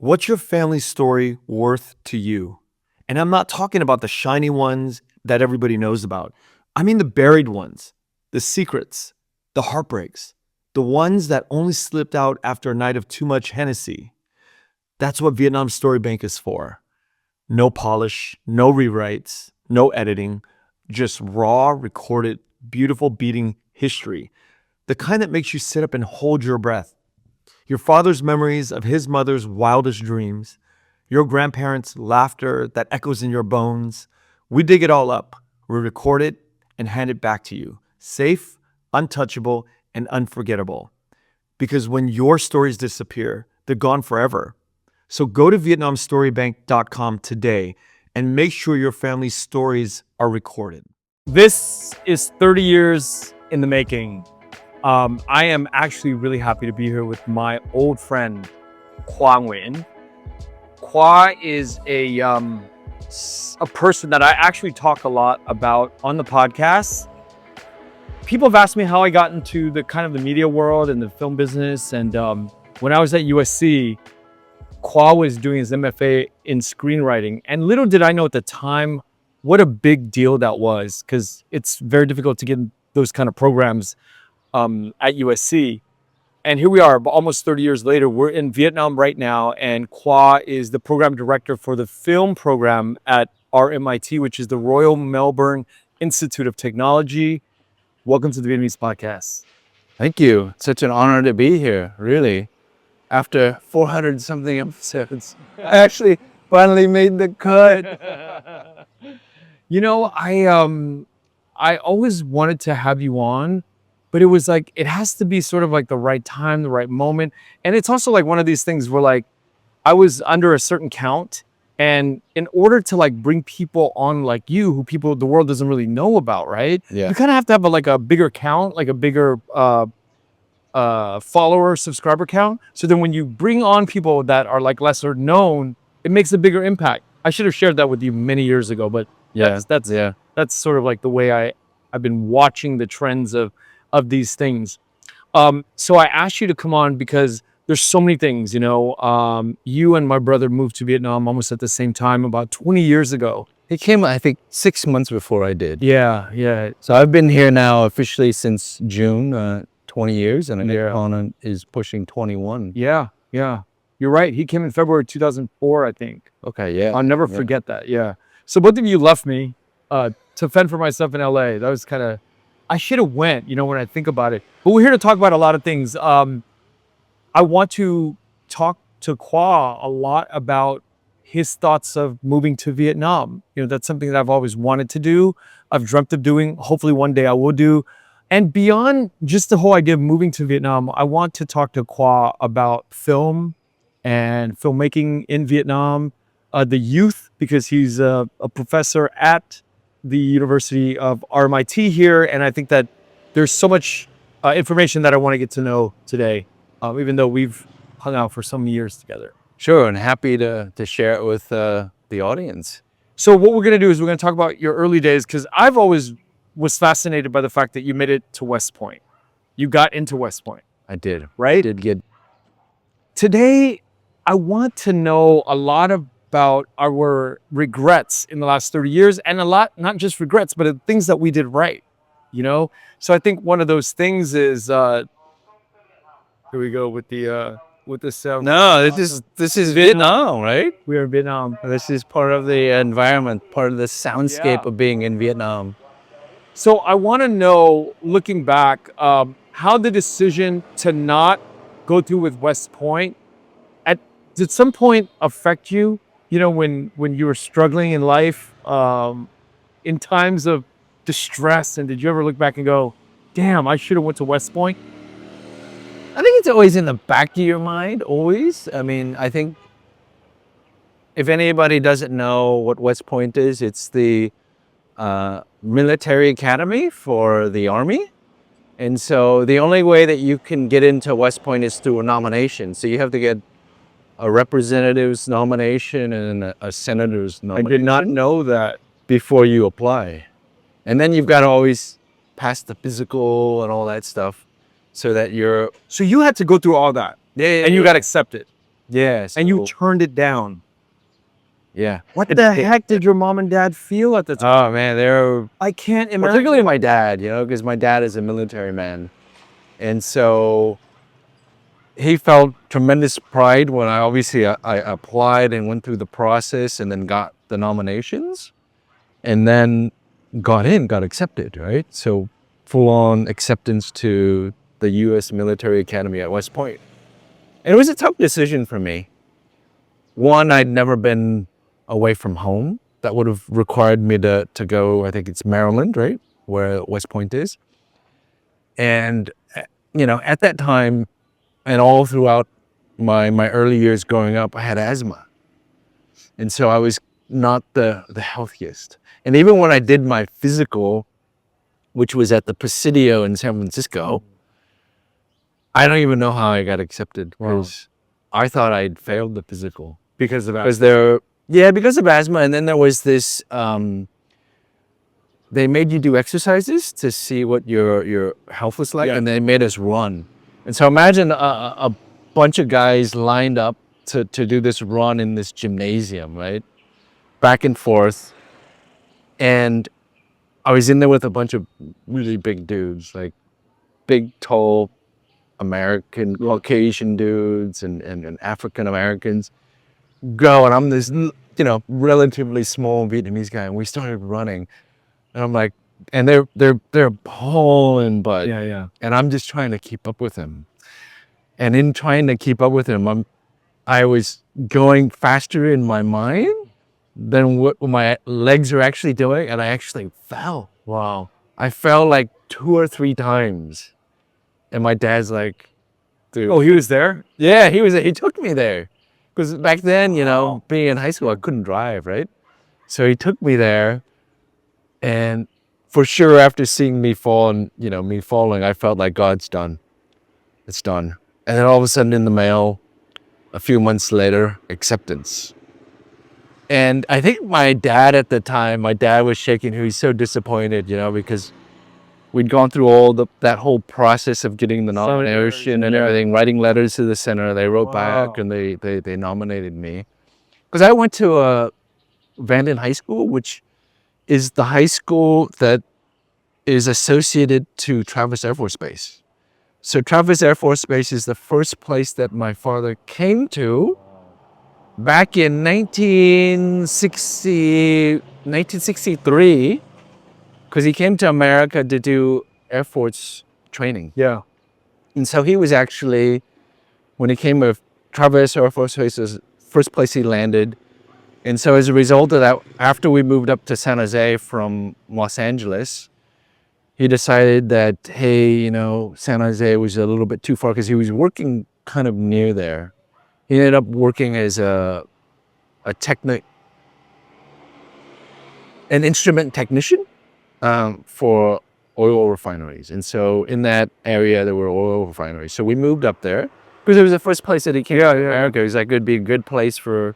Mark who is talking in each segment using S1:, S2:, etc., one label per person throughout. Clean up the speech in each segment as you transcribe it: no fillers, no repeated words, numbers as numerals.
S1: What's your family story worth to you? And I'm not talking about the shiny ones that everybody knows about. I mean the buried ones, the secrets, the heartbreaks, the ones that only slipped out after a night of too much Hennessy. That's what Vietnam Story Bank is for. No polish, no rewrites, no editing, just raw, recorded, beautiful beating history. The kind that makes you sit up and hold your breath. Your father's memories of his mother's wildest dreams, your grandparents' laughter that echoes in your bones. We dig it all up, we record it, and hand it back to you, safe, untouchable, and unforgettable. Because when your stories disappear, they're gone forever. So go to VietnamStoryBank.com today and make sure your family's stories are recorded.
S2: This is 30 years in the making. I am actually really happy to be here with my old friend, Khoa Nguyen. Khoa is a person that I actually talk a lot about on the podcast. People have asked me how I got into the kind of the media world and the film business. And when I was at USC, Khoa was doing his MFA in screenwriting. And little did I know at the time what a big deal that was, because it's very difficult to get those kind of programs at USC. And here we are, almost 30 years later. We're in Vietnam right now, and Khoa is the program director for the film program at RMIT, which is the Royal Melbourne Institute of Technology. Welcome to the Vietnamese podcast.
S3: Thank you. Such an honor to be here, really. After 400 something episodes, I actually finally made the cut.
S2: You know, I always wanted to have you on, but it was like, it has to be sort of like the right time, the right moment. And it's also like one of these things where like, I was under a certain count, and in order to like bring people on like you, who the world doesn't really know about, right?
S3: Yeah.
S2: You kind of have to have a bigger count, like a bigger follower, subscriber count. So then when you bring on people that are like lesser known, it makes a bigger impact. I should have shared that with you many years ago, but that's sort of like the way I've been watching the trends of these things. So I asked you to come on because there's so many things, you know. You and my brother moved to Vietnam almost at the same time, about 20 years ago.
S3: He came, I think, 6 months before I did.
S2: Yeah.
S3: So I've been here now officially since June, 20 years, and Conan is pushing 21.
S2: Yeah. You're right. He came in February 2004, I think.
S3: Okay, yeah.
S2: I'll never forget that. Yeah. So both of you left me to fend for myself in LA. That was kind of, I should have went, you know, when I think about it. But we're here to talk about a lot of things. I want to talk to Khoa a lot about his thoughts of moving to Vietnam. You know, that's something that I've always wanted to do. I've dreamt of doing. Hopefully one day I will do. And beyond just the whole idea of moving to Vietnam, I want to talk to Khoa about film and filmmaking in Vietnam, the youth, because he's a professor at the University of RMIT here. And I think that there's so much information that I want to get to know today, even though we've hung out for so many years together.
S3: Sure, and happy to share it with the audience.
S2: So what we're going to do is we're going to talk about your early days, because I've always was fascinated by the fact that you made it to West Point. You got into West Point.
S3: I did.
S2: Right?
S3: Did get.
S2: Today, I want to know a lot about our regrets in the last 30 years, and a lot, not just regrets, but the things that we did right, you know? So I think one of those things is, here we go with the sound.
S3: No, this is Vietnam, right?
S2: We are in Vietnam.
S3: This is part of the environment, part of the soundscape of being in Vietnam.
S2: So I want to know, looking back, how the decision to not go through with West Point, did some point affect you? You know, when you were struggling in life, in times of distress, and did you ever look back and go, damn, I should have went to West Point?
S3: I think it's always in the back of your mind, always. I mean, I think if anybody doesn't know what West Point is, it's the military academy for the Army. And so the only way that you can get into West Point is through a nomination. So you have to get a representative's nomination and a senator's nomination.
S2: I did not know that.
S3: Before you apply. And then you've got to always pass the physical and all that stuff so that you're...
S2: So you had to go through all that.
S3: Yeah,
S2: and you got accepted.
S3: Yeah.
S2: and you
S3: so-
S2: turned it down.
S3: yeah.
S2: What the heck did your mom and dad feel at the time?
S3: Oh man, they're
S2: I can't imagine.
S3: particularly my dad, because my dad is a military man. And so he felt tremendous pride when I applied and went through the process and then got the nominations and then got accepted, right? So full on acceptance to the US Military Academy at West Point. And it was a tough decision for me. One, I'd never been away from home. That would have required me to go, I think it's Maryland, right? Where West Point is. And, at that time and all throughout my early years growing up, I had asthma. And so I was not the healthiest. And even when I did my physical, which was at the Presidio in San Francisco, I don't even know how I got accepted because I thought I'd failed the physical.
S2: Because of that.
S3: Because of asthma. And then there was this, they made you do exercises to see what your health was like,
S2: Yeah.
S3: and they made us run. And so imagine a bunch of guys lined up to do this run in this gymnasium, right? Back and forth. And I was in there with a bunch of really big dudes, like big, tall American, Caucasian dudes and African Americans. And I'm this, relatively small Vietnamese guy, and we started running. And I'm like, and they're hauling butt.
S2: Yeah.
S3: And I'm just trying to keep up with him. And in trying to keep up with him, I was going faster in my mind than what my legs are actually doing, and I actually fell.
S2: Wow.
S3: I fell like 2 or 3 times. And my dad's like, dude.
S2: Oh, he was there?
S3: Yeah, he took me there. Because back then, being in high school, I couldn't drive, right? So he took me there. And for sure, after seeing me fall and, me falling, I felt like God's done. It's done. And then all of a sudden in the mail, a few months later, acceptance. And I think my dad at the time, was shaking. He was so disappointed, because we'd gone through that whole process of getting the nomination and everything, writing letters to the center. They wrote back and they nominated me. Because I went to Vanden High School, which is the high school that is associated to Travis Air Force Base. So Travis Air Force Base is the first place that my father came to back in 1963, because he came to America to do Air Force training.
S2: Yeah.
S3: And so he was actually, when he came with Travis Air Force Base, was the first place he landed. And so as a result of that, after we moved up to San Jose from Los Angeles, he decided that, hey, San Jose was a little bit too far because he was working kind of near there. He ended up working as an instrument technician for oil refineries. And so in that area, there were oil refineries. So we moved up there because it was the first place that he came to America. It was like, it'd be a good place for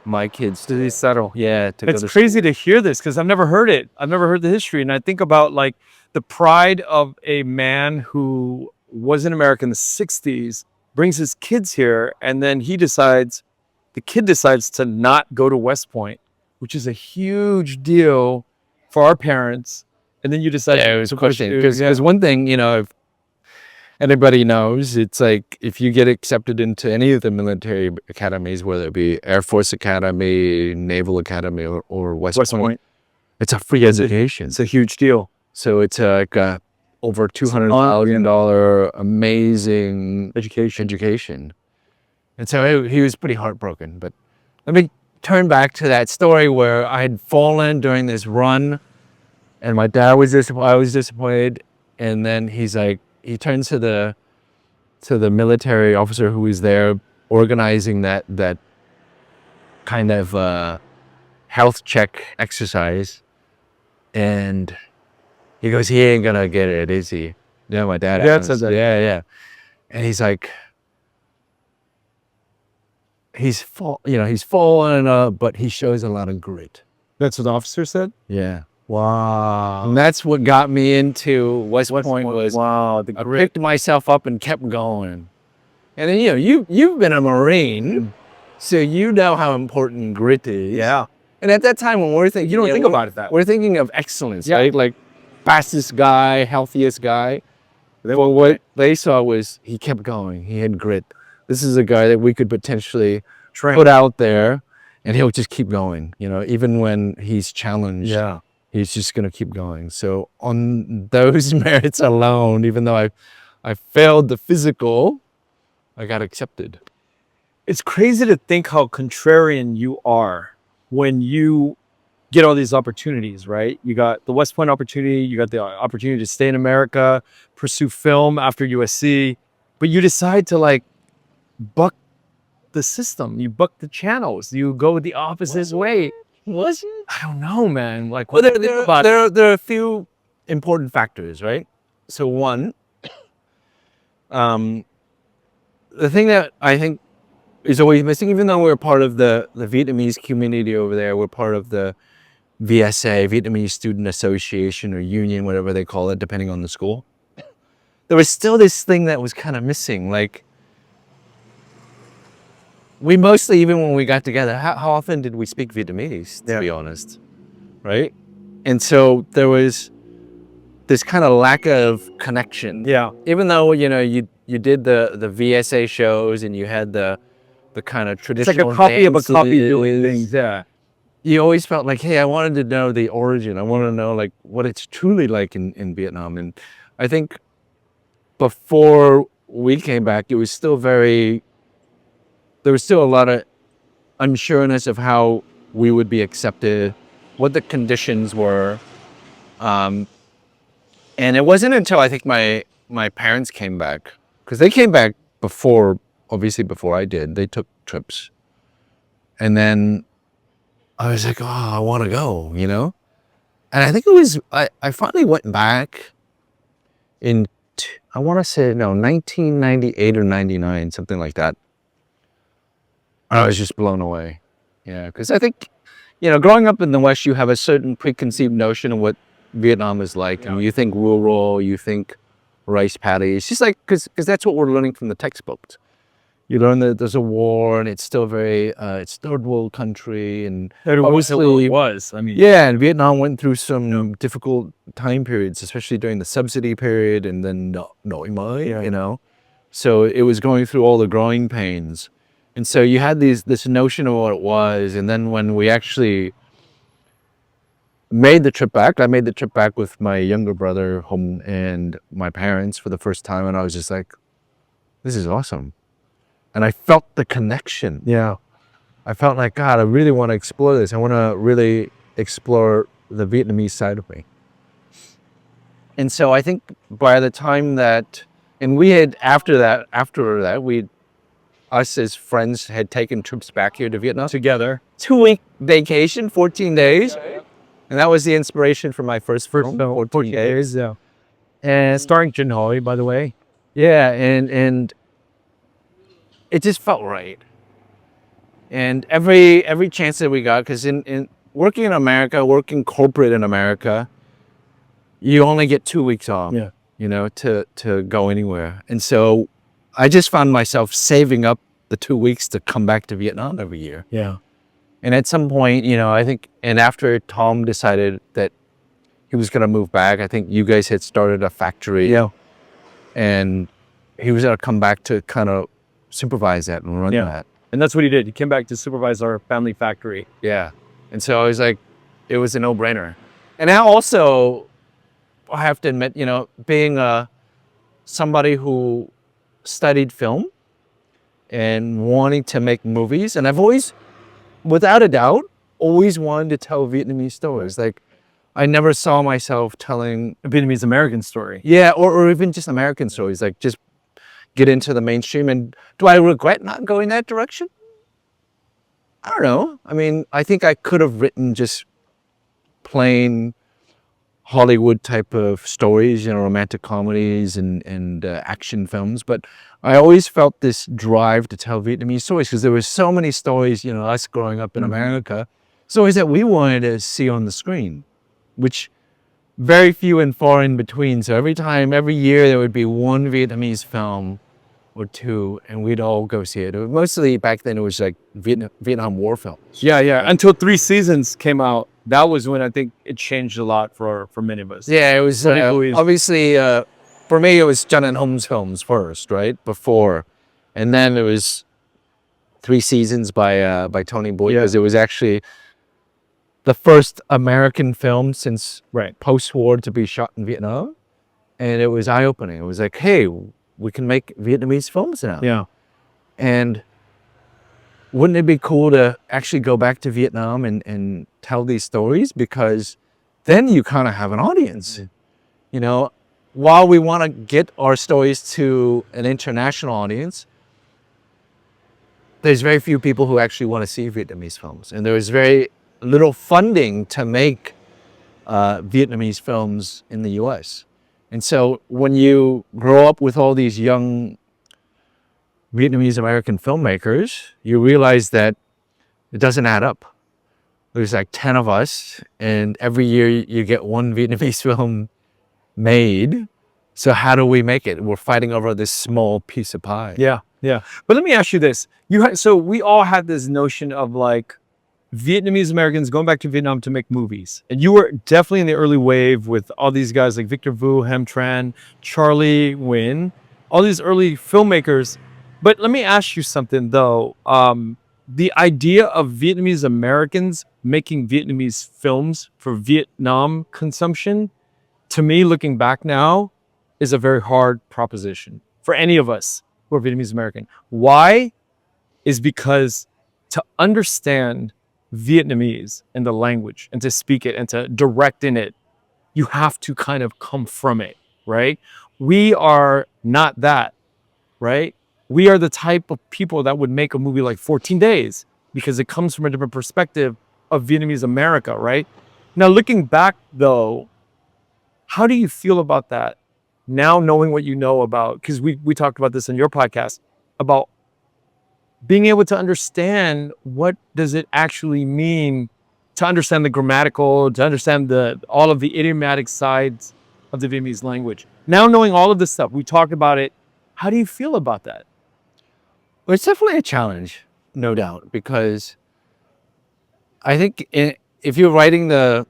S3: my kids to settle. Yeah.
S2: It's crazy to hear this because I've never heard it. I've never heard the history. And I think about like the pride of a man who was in America in the 60s, brings his kids here, and then the kid decides to not go to West Point, which is a huge deal for our parents. And then you decide
S3: it was a question. Because one thing, if anybody knows, it's like if you get accepted into any of the military academies, whether it be Air Force Academy, Naval Academy, or West Point, it's a free education.
S2: It's a huge deal.
S3: So it's like over $200,000 amazing education. And so he was pretty heartbroken. But let me turn back to that story where I had fallen during this run, and my dad was disappointed. I was disappointed. And then he's like, he turns to the military officer who was there organizing that kind of health check exercise, and he goes, he ain't gonna get it, is he? Yeah, my dad.
S2: Dad said that.
S3: Yeah. And he's like, he's fallen, but he shows a lot of grit.
S2: That's what the officer said?
S3: Yeah.
S2: Wow.
S3: And that's what got me into West Point was,
S2: wow,
S3: I picked myself up and kept going. And then, you've been a Marine, so you know how important grit is.
S2: Yeah.
S3: And at that time when we're thinking,
S2: You don't think about it that way.
S3: we're thinking of excellence,
S2: Yeah.
S3: right? Like fastest guy, healthiest guy. Well, what they saw was he kept going. He had grit. This is a guy that we could potentially
S2: Train.
S3: put out there, and he'll just keep going. Even when he's challenged,
S2: Yeah.
S3: he's just going to keep going. So on those merits alone, even though I failed the physical, I got accepted.
S2: It's crazy to think how contrarian you are when you get all these opportunities, right? You got the West Point opportunity, you got the opportunity to stay in America, pursue film after USC, but you decide to like buck the system, you buck the channels, you go the opposite way.
S3: Was it?
S2: I don't know, man. Like,
S3: Well,
S2: what do you think about it?
S3: there are a few important factors, right? So one, the thing that I think is always missing, even though we're part of the Vietnamese community over there, we're part of the VSA, Vietnamese Student Association or Union, whatever they call it, depending on the school. There was still this thing that was kind of missing. Like, we mostly, even when we got together, how often did we speak Vietnamese, to be honest? Right? And so there was this kind of lack of connection.
S2: Yeah.
S3: Even though, you did the VSA shows and you had the kind of
S2: It's
S3: traditional
S2: like a copy of a copy
S3: dances,
S2: doing things. Yeah.
S3: you always felt like, hey, I wanted to know the origin. I want to know like what it's truly like in Vietnam. And I think before we came back, it was still there was still a lot of unsureness of how we would be accepted, what the conditions were. And it wasn't until I think my parents came back, because they came back obviously before I did. They took trips. And then I was like, oh, I want to go, And I think it was, I finally went back I want to say, no, 1998 or 99, something like that. I was just blown away. Yeah, because I think, growing up in the West, you have a certain preconceived notion of what Vietnam is like. And you think rural, you think rice paddies. Just like, because that's what we're learning from the textbooks. You learn that there's a war and it's still it's third world country. And
S2: It
S3: obviously,
S2: was. I mean,
S3: yeah, and Vietnam went through some difficult time periods, especially during the subsidy period and then Nội mới, So it was going through all the growing pains. And so you had this notion of what it was. And then when we actually made the trip back, I made the trip back with my younger brother home and my parents for the first time. And I was just like, this is awesome. And I felt the connection.
S2: yeah.
S3: I felt like, God, I really want to explore this. I want to really explore the Vietnamese side of me. And so I think by the time and we had, after that, us as friends had taken trips back here to Vietnam.
S2: Together.
S3: 2-week vacation, 14 days. And that was the inspiration for my first film, 14 days.
S2: Yeah.
S3: And
S2: Starring Jin Hoi, by the way.
S3: yeah, and it just felt right. And every chance that we got, because in working in America, working corporate in America, you only get 2 weeks off,
S2: Yeah.
S3: to go anywhere. And so I just found myself saving up the 2 weeks to come back to Vietnam every year.
S2: Yeah.
S3: And at some point, I think, and after Tom decided that he was going to move back, I think you guys had started a factory.
S2: Yeah.
S3: And he was going to come back to kind of supervise that and run that.
S2: And that's what he did. He came back to supervise our family factory.
S3: Yeah. And so I was like, it was a no-brainer. And now also, I have to admit, being somebody who studied film and wanting to make movies, and I've always, without a doubt, always wanted to tell Vietnamese stories. Like, I never saw myself telling
S2: A Vietnamese American story.
S3: Yeah, or even just American stories, like just get into the mainstream. And do I regret not going that direction? I don't know. I mean, I think I could have written just plain Hollywood type of stories, romantic comedies and action films. But I always felt this drive to tell Vietnamese stories because there were so many stories, us growing up in America, stories that we wanted to see on the screen, which very few and far in between. So every year there would be one Vietnamese film or two, and we'd all go see it. Mostly back then, it was like Vietnam War films.
S2: Yeah. Until 3 seasons came out, that was when I think it changed a lot for many of us.
S3: Yeah, it was obviously for me. It was John and Holmes films first, right? Before, and then it was 3 seasons by Tony Boyd, because it was actually the first American film since post-war to be shot in Vietnam, and it was eye-opening. It was like, hey, we can make Vietnamese films now.
S2: Yeah.
S3: And wouldn't it be cool to actually go back to Vietnam and tell these stories? Because then you kind of have an audience. You know, while we want to get our stories to an international audience, there's very few people who actually want to see Vietnamese films. And there was very little funding to make Vietnamese films in the US. And so when you grow up with all these young Vietnamese American filmmakers, you realize that it doesn't add up. There's like 10 of us, and every year you get one Vietnamese film made. So how do we make it? We're fighting over this small piece of pie.
S2: Yeah. But let me ask you this. So we all had this notion of like Vietnamese Americans going back to Vietnam to make movies. And you were definitely in the early wave with all these guys like Victor Vu, Hem Tran, Charlie Nguyen, all these early filmmakers. But let me ask you something though. The idea of Vietnamese Americans making Vietnamese films for Vietnam consumption, to me, looking back now, is a very hard proposition for any of us who are Vietnamese American. Why? Is because to understand Vietnamese and the language and to speak it and to direct in it, you have to kind of come from it, right? We are not that, right? We are the type of people that would make a movie like 14 Days because it comes from a different perspective of Vietnamese America, right? Now, looking back though, how do you feel about that? Now knowing what you know about, because we talked about this in your podcast, about being able to understand what does it actually mean to understand the grammatical, to understand all of the idiomatic sides of the Vietnamese language. Now knowing all of this stuff, we talked about it. How do you feel about that?
S3: Well, it's definitely a challenge, no doubt, because I think if you're a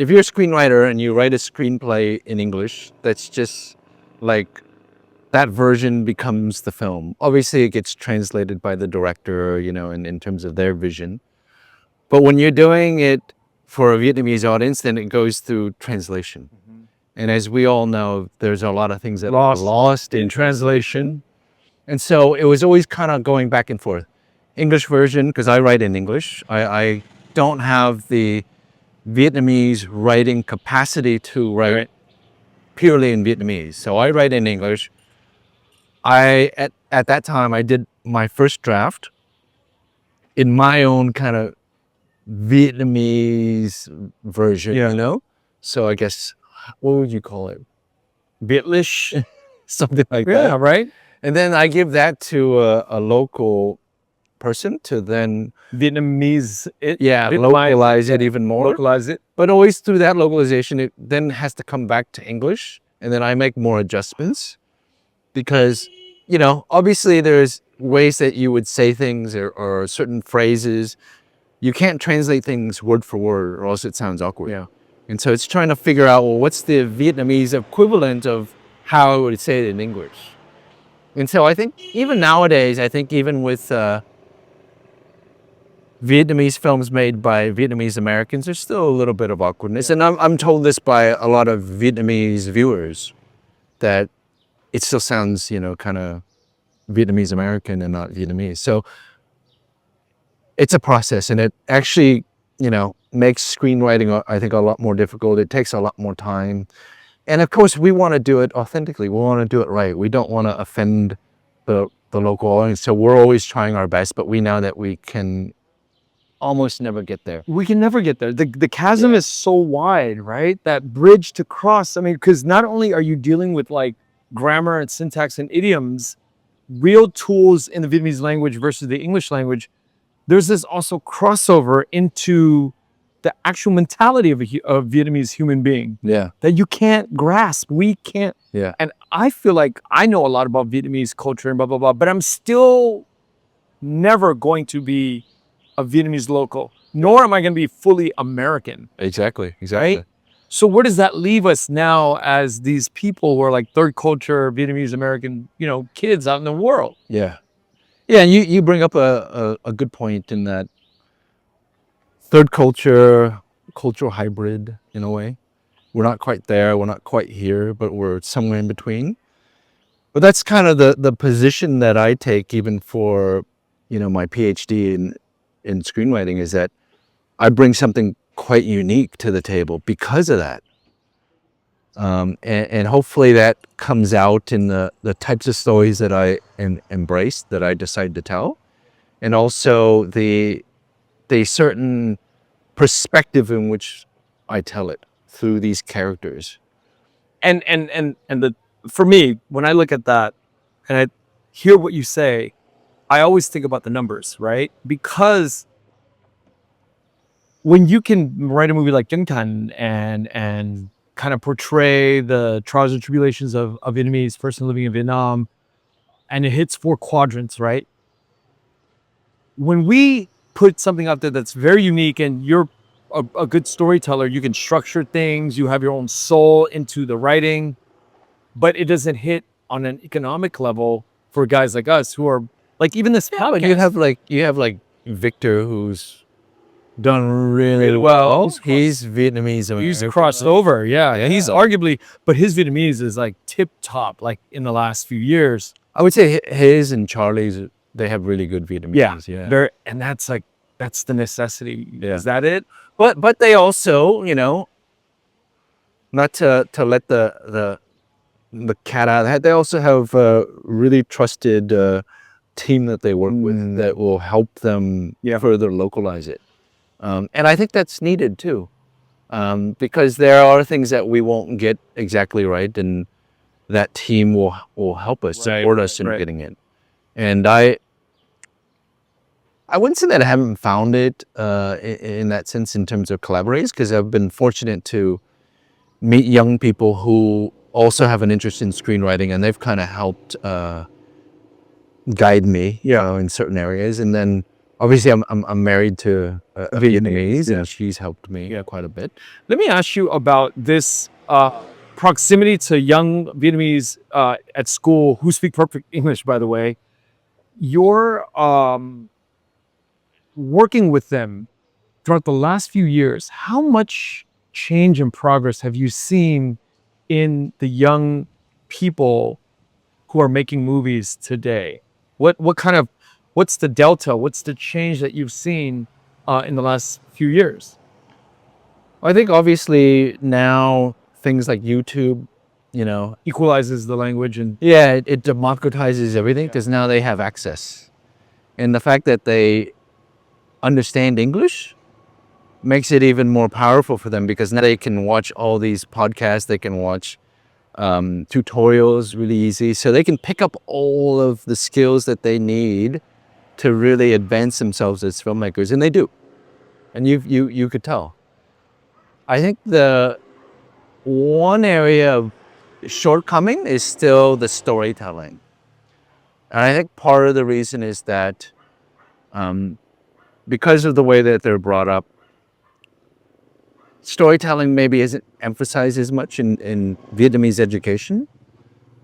S3: screenwriter and you write a screenplay in English, that's just like that version becomes the film. Obviously, it gets translated by the director, you know, in terms of their vision. But when you're doing it for a Vietnamese audience, then it goes through translation. And as we all know, there's a lot of things that are lost in translation. And so it was always kind of going back and forth. English version, because I write in English. I don't have the Vietnamese writing capacity to write purely in Vietnamese. So I write in English. At that time, I did my first draft in my own kind of Vietnamese version, you know? So I guess, what would you call it? Vietlish? Something like that.
S2: Yeah, right?
S3: And then I give that to a local person to then
S2: Vietnamese it.
S3: Localize it even more.
S2: Localize it.
S3: But always through that localization, it then has to come back to English. And then I make more adjustments. Because, you know, obviously there's ways that you would say things or certain phrases. You can't translate things word for word or else it sounds awkward.
S2: Yeah.
S3: And so it's trying to figure out, well, what's the Vietnamese equivalent of how I would say it in English? And so I think even nowadays, I think even with Vietnamese films made by Vietnamese Americans, there's still a little bit of awkwardness. And I'm told this by a lot of Vietnamese viewers, that it still sounds, you know, kind of Vietnamese American and not Vietnamese. So it's a process, and it actually, you know, makes screenwriting, I think, a lot more difficult. It takes a lot more time. And of course, we want to do it authentically. We want to do it right. We don't want to offend the local audience. So we're always trying our best, but we know that we can almost never get there.
S2: We can never get there. The chasm is so wide, right? That bridge to cross. I mean, because not only are you dealing with like grammar and syntax and idioms, real tools in the Vietnamese language versus the English language, there's this also crossover into the actual mentality of a Vietnamese human being
S3: Yeah.
S2: that you can't grasp. We can't.
S3: Yeah.
S2: And I feel like I know a lot about Vietnamese culture and blah, blah, blah, but I'm still never going to be a Vietnamese local, nor am I going to be fully American.
S3: Exactly. Exactly.
S2: Right? So where does that leave us now as these people who are like third culture Vietnamese American, kids out in the world?
S3: Yeah. Yeah. And you bring up a good point in that third cultural hybrid in a way. We're not quite there. We're not quite here, but we're somewhere in between. But that's kind of the position that I take even for, my PhD in screenwriting, is that I bring something quite unique to the table because of that. And hopefully that comes out in the types of stories that I embrace, that I decide to tell, and also the certain perspective in which I tell it through these characters.
S2: And for me, when I look at that and I hear what you say, I always think about the numbers, right? Because when you can write a movie like Jung Tan and kind of portray the trials and tribulations of a Vietnamese person living in Vietnam, and it hits 4 quadrants, right? When we put something out there that's very unique and you're a good storyteller, you can structure things, you have your own soul into the writing, but it doesn't hit on an economic level for guys like us who are like, even this podcast.
S3: You have like Victor, who's done really well. He's Vietnamese American.
S2: He's crossed over, yeah. He's arguably, but his Vietnamese is like tip top, like in the last few years.
S3: I would say his and Charlie's, they have really good Vietnamese. Yeah.
S2: And that's like, that's the necessity.
S3: Yeah.
S2: Is that it?
S3: But they also, not to let the cat out of the hat, they also have a really trusted team that they work with that will help them further localize it. And I think that's needed too, because there are things that we won't get exactly right, and that team will help us, support us in getting it. And I wouldn't say that I haven't found it in that sense in terms of collaborators, because I've been fortunate to meet young people who also have an interest in screenwriting, and they've kind of helped guide me in certain areas. And then obviously I'm married to a Vietnamese, and she's helped me quite a bit.
S2: Let me ask you about this proximity to young Vietnamese at school who speak perfect English, by the way. You're working with them throughout the last few years. How much change and progress have you seen in the young people who are making movies today? What's the delta? What's the change that you've seen in the last few years?
S3: I think obviously now things like YouTube,
S2: Equalizes the language and
S3: it democratizes everything, because now they have access. And the fact that they understand English makes it even more powerful for them, because now they can watch all these podcasts, they can watch tutorials really easy, so they can pick up all of the skills that they need to really advance themselves as filmmakers, and they do. And you could tell. I think the one area of shortcoming is still the storytelling. And I think part of the reason is that because of the way that they're brought up, storytelling maybe isn't emphasized as much in Vietnamese education,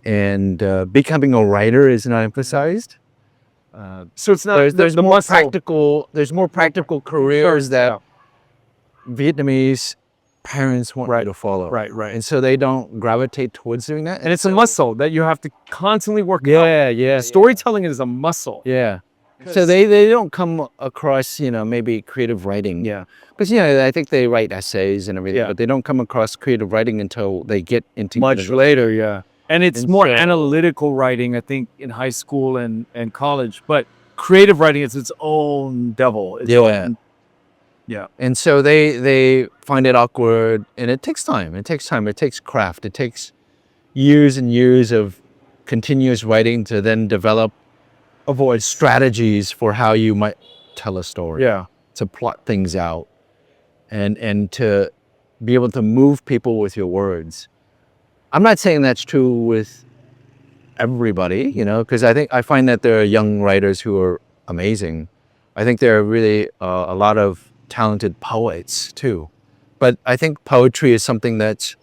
S3: and becoming a writer is not emphasized.
S2: so it's not
S3: There's more practical careers that Vietnamese parents want you to follow.
S2: Right.
S3: And so they don't gravitate towards doing that.
S2: And it's a muscle that you have to constantly work out.
S3: Yeah.
S2: Storytelling is a muscle.
S3: Yeah. So they don't come across, maybe creative writing.
S2: Yeah.
S3: Because, I think they write essays and everything, but they don't come across creative writing until they get into
S2: Much later, yeah. And it's more analytical writing, I think, in high school and college. But creative writing is its own devil. Yeah.
S3: And so they find it awkward, and it takes time. It takes craft. It takes years and years of continuous writing to then develop strategies for how you might tell a story.
S2: Yeah.
S3: To plot things out. and to be able to move people with your words. I'm not saying that's true with everybody, you know, because I find that there are young writers who are amazing. I think there are really a lot of talented poets too. But I think poetry is something that's,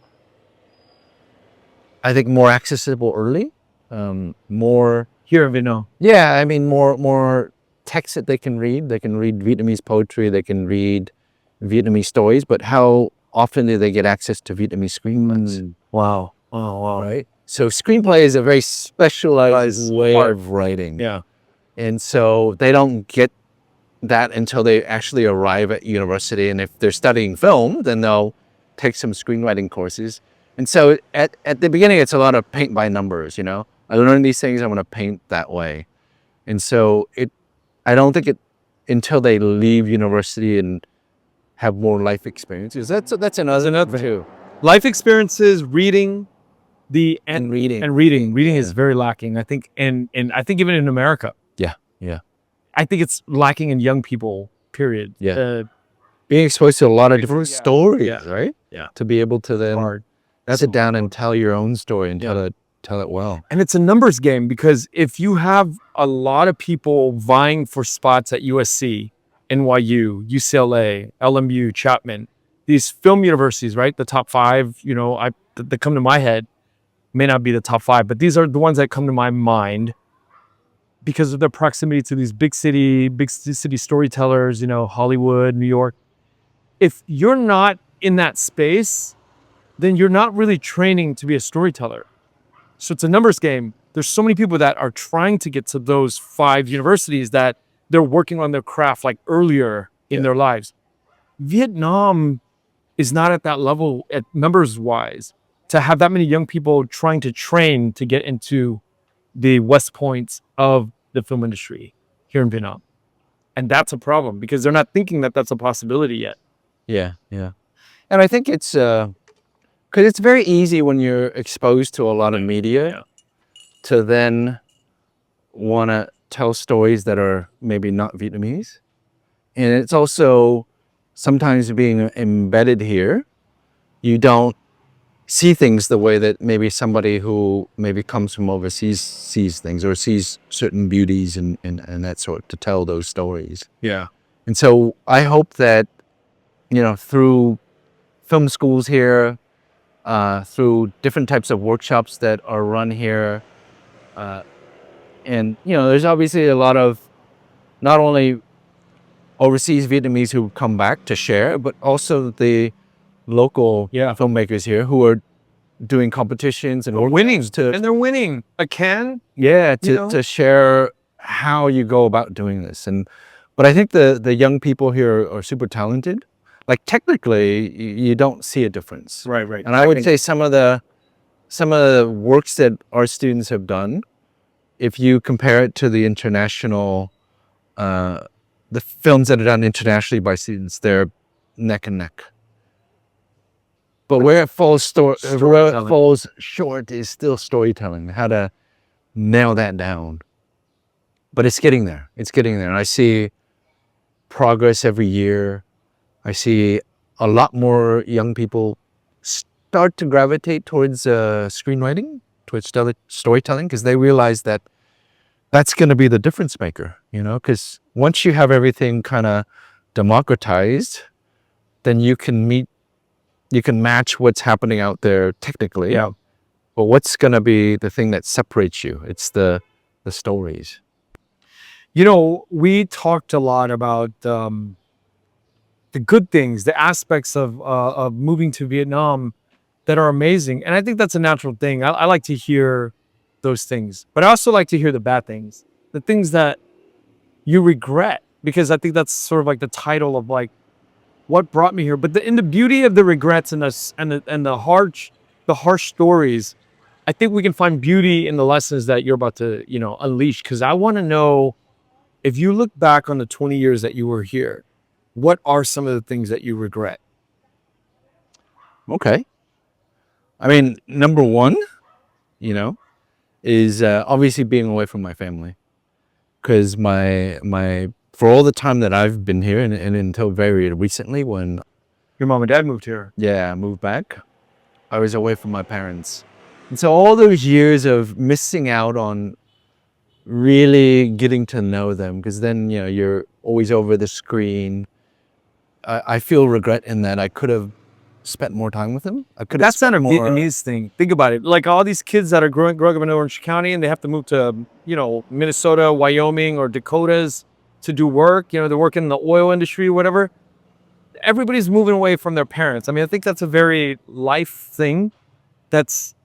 S3: I think, more accessible early, more.
S2: Here in Vietnam.
S3: Yeah, I mean, more text that they can read. They can read Vietnamese poetry. They can read Vietnamese stories. But how often do they get access to Vietnamese screenplays?
S2: Wow. Oh, wow.
S3: Right. So screenplay is a very specialized way
S2: art.
S3: of writing.
S2: Yeah.
S3: And so they don't get that until they actually arrive at university. And if they're studying film, then they'll take some screenwriting courses. And so at the beginning, it's a lot of paint by numbers, you know. I learned these things, I'm going to paint that way. And so I don't think until they leave university and have more life experiences. That's another too.
S2: Life experiences, reading,
S3: And reading.
S2: Reading is very lacking. I think, and I think even in America,
S3: Yeah. Yeah.
S2: I think it's lacking in young people. Period.
S3: Yeah. Being exposed to a lot of different stories,
S2: Yeah.
S3: right?
S2: Yeah.
S3: To be able to then
S2: Hard.
S3: sit down and tell your own story and
S2: Yeah.
S3: tell it well.
S2: And it's a numbers game, because if you have a lot of people vying for spots at USC, NYU, UCLA, LMU, Chapman, these film universities, right? The top 5, you know, that come to my head, may not be the top 5, but these are the ones that come to my mind because of their proximity to these big city storytellers, you know, Hollywood, New York. If you're not in that space, then you're not really training to be a storyteller. So it's a numbers game. There's so many people that are trying to get to those 5 universities that they're working on their craft like earlier in their lives. Vietnam is not at that level at numbers wise to have that many young people trying to train to get into the West Points of the film industry here in Vietnam. And that's a problem because they're not thinking that that's a possibility yet.
S3: Yeah. Yeah. And I think it's because it's very easy when you're exposed to a lot of media to then want to tell stories that are maybe not Vietnamese. And it's also sometimes being embedded here, you don't see things the way that maybe somebody who maybe comes from overseas sees things or sees certain beauties and that sort to tell those stories.
S2: Yeah.
S3: And so I hope that, you know, through film schools here, through different types of workshops that are run here, and, you know, there's obviously a lot of not only overseas Vietnamese who come back to share, but also the local filmmakers here who are doing competitions and
S2: winning and they're winning a can.
S3: Yeah, to share how you go about doing this. But I think the young people here are super talented. Like technically, you don't see a difference.
S2: Right.
S3: And I would say some of the works that our students have done, if you compare it to the international, the films that are done internationally by students, they're neck and neck. But where it falls short is still storytelling, how to nail that down. But it's getting there. It's getting there. And I see progress every year. I see a lot more young people start to gravitate towards screenwriting, towards storytelling, because they realize that that's going to be the difference maker, you know, because once you have everything kind of democratized, then you can match what's happening out there technically.
S2: Yeah.
S3: But what's going to be the thing that separates you? It's the stories.
S2: You know, we talked a lot about the good things, the aspects of moving to Vietnam that are amazing. And I think that's a natural thing. I like to hear those things, but I also like to hear the bad things, the things that you regret, because I think that's sort of like the title of like what brought me here. But in the beauty of the regrets and the harsh stories, I think we can find beauty in the lessons that you're about to, you know, unleash. Because I want to know, if you look back on the 20 years that you were here, what are some of the things that you regret?
S3: Okay. I mean, number one, you know, is obviously being away from my family, because my for all the time that I've been here and until very recently, when
S2: Your mom and dad moved here.
S3: Yeah, I moved back. I was away from my parents. And so all those years of missing out on really getting to know them, because then, you know, you're always over the screen. I feel regret in that I could have spent more time with them. I could have
S2: That's not a
S3: spent more.
S2: Vietnamese thing. Think about it. Like all these kids that are growing up in Orange County and they have to move to, you know, Minnesota, Wyoming, or Dakotas to do work. You know, they're working in the oil industry or whatever. Everybody's moving away from their parents. I mean, I think that's a very life thing. That's,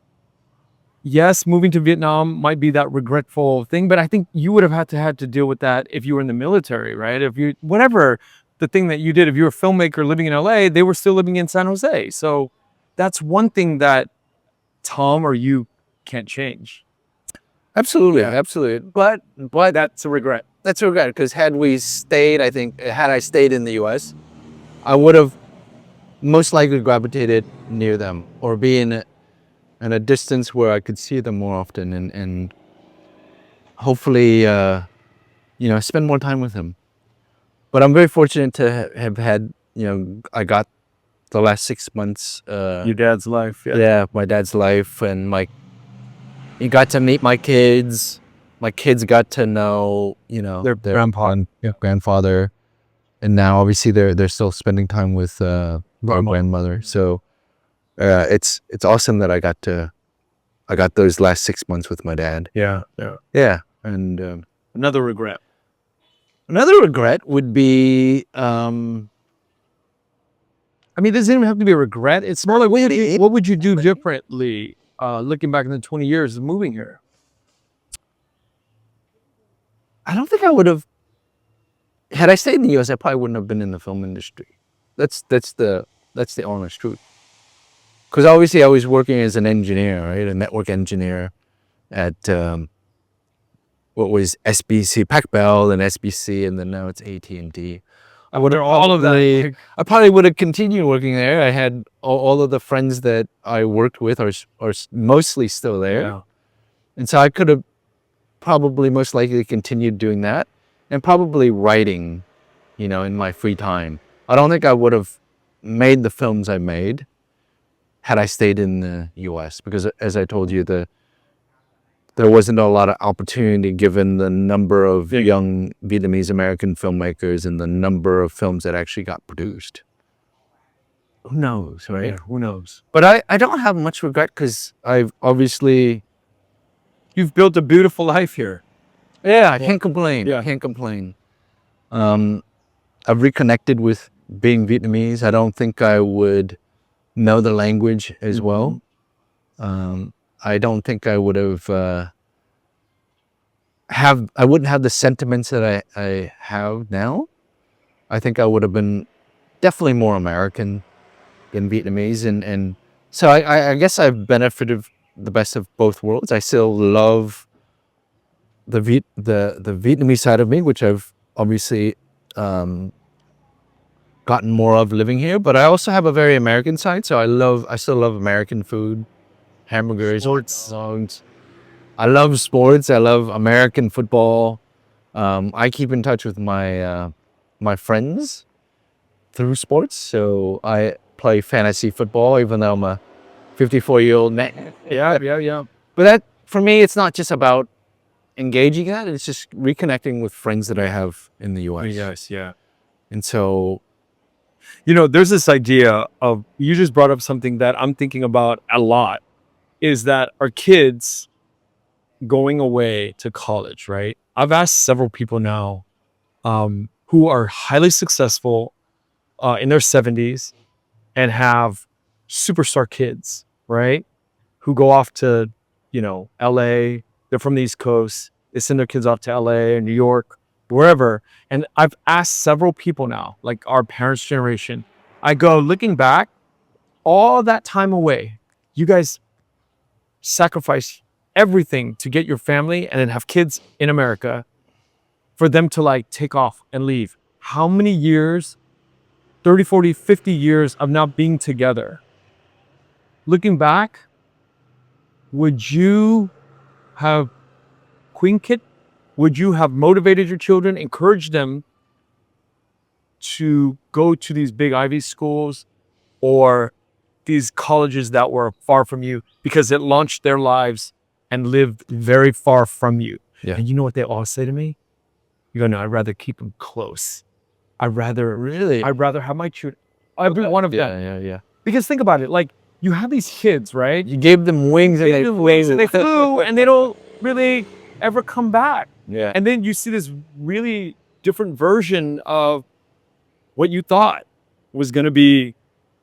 S2: yes, moving to Vietnam might be that regretful thing, but I think you would have had to deal with that if you were in the military, right? If you, whatever the thing that you did, if you were a filmmaker living in LA, they were still living in San Jose. So that's one thing that Tom or you can't change.
S3: Absolutely,
S2: Yeah.
S3: absolutely. But
S2: That's a regret.
S3: that's a regret, because had we stayed, I think, had I stayed in the US, I would have most likely gravitated near them, or be in a distance where I could see them more often, and hopefully, you know, spend more time with them. But I'm very fortunate to have had, you know, I got the last 6 months.
S2: Your dad's life.
S3: Yeah, my dad's life, and you got to meet my kids. My kids got to know, you know,
S2: Their grandpa.
S3: grandfather, and now obviously they're still spending time with our grandmother. So it's awesome that I got those last 6 months with my dad.
S2: Yeah.
S3: Yeah, and
S2: Another regret.
S3: another regret would be
S2: I mean, it doesn't even have to be a regret. It's more like, what would you do differently looking back in the 20 years of moving here?
S3: I don't think I would have. Had I stayed in the U.S., I probably wouldn't have been in the film industry. That's the honest truth. Because obviously, I was working as an engineer, right, a network engineer at what was SBC, Pac Bell, and SBC, and then now it's AT&T. I would have
S2: all of that.
S3: I probably would have continued working there. I had all of the friends that I worked with are mostly still there,
S2: Yeah.
S3: and so I could have probably most likely continued doing that, and probably writing, you know, in my free time. I don't think I would have made the films I made had I stayed in the US, because as I told you, there wasn't a lot of opportunity given the number of young Vietnamese American filmmakers and the number of films that actually got produced. Who knows, right?
S2: Yeah, who knows?
S3: But I don't have much regret, because I've obviously...
S2: You've built a beautiful life here.
S3: Yeah, I can't complain.
S2: Yeah.
S3: I can't complain. I've reconnected with being Vietnamese. I don't think I would know the language as well. I don't think I would have I wouldn't have the sentiments that I have now. I think I would have been definitely more American than Vietnamese, and so I guess I've benefited the best of both worlds. I still love the Vietnamese side of me, which I've obviously gotten more of living here, but I also have a very American side. So I still love American food, hamburgers,
S2: Sports.
S3: dogs. I love sports. I love American football. I keep in touch with my friends through sports. So I play fantasy football, even though I'm a 54-year-old man.
S2: Yeah.
S3: But that, for me, it's not just about engaging that. It's just reconnecting with friends that I have in the US.
S2: Yes, yeah.
S3: And so,
S2: You know, there's this idea of, you just brought up something that I'm thinking about a lot, is that our kids going away to college, right? I've asked several people now who are highly successful in their 70s and have superstar kids, right? Who go off to, you know, LA. They're from the East Coast. They send their kids off to LA or New York, wherever. And I've asked several people now, like our parents' generation, I go, looking back, all that time away, you guys sacrifice everything to get your family and then have kids in America for them to like take off and leave. How many years, 30, 40, 50 years of not being together? Looking back, would you have queen kit? Would you have motivated your children, encouraged them to go to these big Ivy schools, or these colleges that were far from you, because it launched their lives and lived very far from you.
S3: Yeah.
S2: And you know what they all say to me? You go, no, I'd rather keep them close. I'd rather have my children, every one of them.
S3: Yeah.
S2: Because think about it, like you have these kids, right?
S3: You gave them wings and
S2: They flew and they don't really ever come back.
S3: Yeah.
S2: And then you see this really different version of what you thought was going to be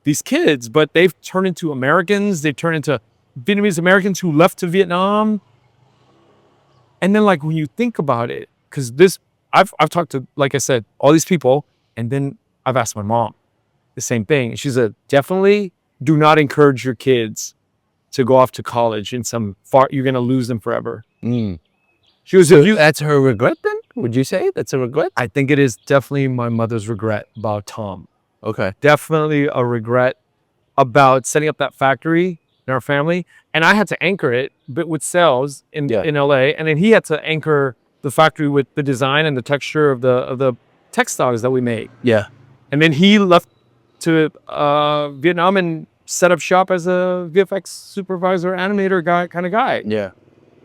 S2: these kids, but they've turned into Americans. They turn into Vietnamese Americans who left to Vietnam. And then, like, when you think about it, because I've talked to, like I said, all these people, and then I've asked my mom the same thing. And she said, definitely do not encourage your kids to go off to college in some far, you're going to lose them forever. She was,
S3: That's her regret then? Would you say that's a regret?
S2: I think it is definitely my mother's regret about Tom.
S3: Okay.
S2: Definitely a regret about setting up that factory in our family. And I had to anchor it, but with sales in LA. And then he had to anchor the factory with the design and the texture of the textiles that we make.
S3: Yeah.
S2: And then he left to Vietnam and set up shop as a VFX supervisor, animator guy, kind of guy.
S3: Yeah.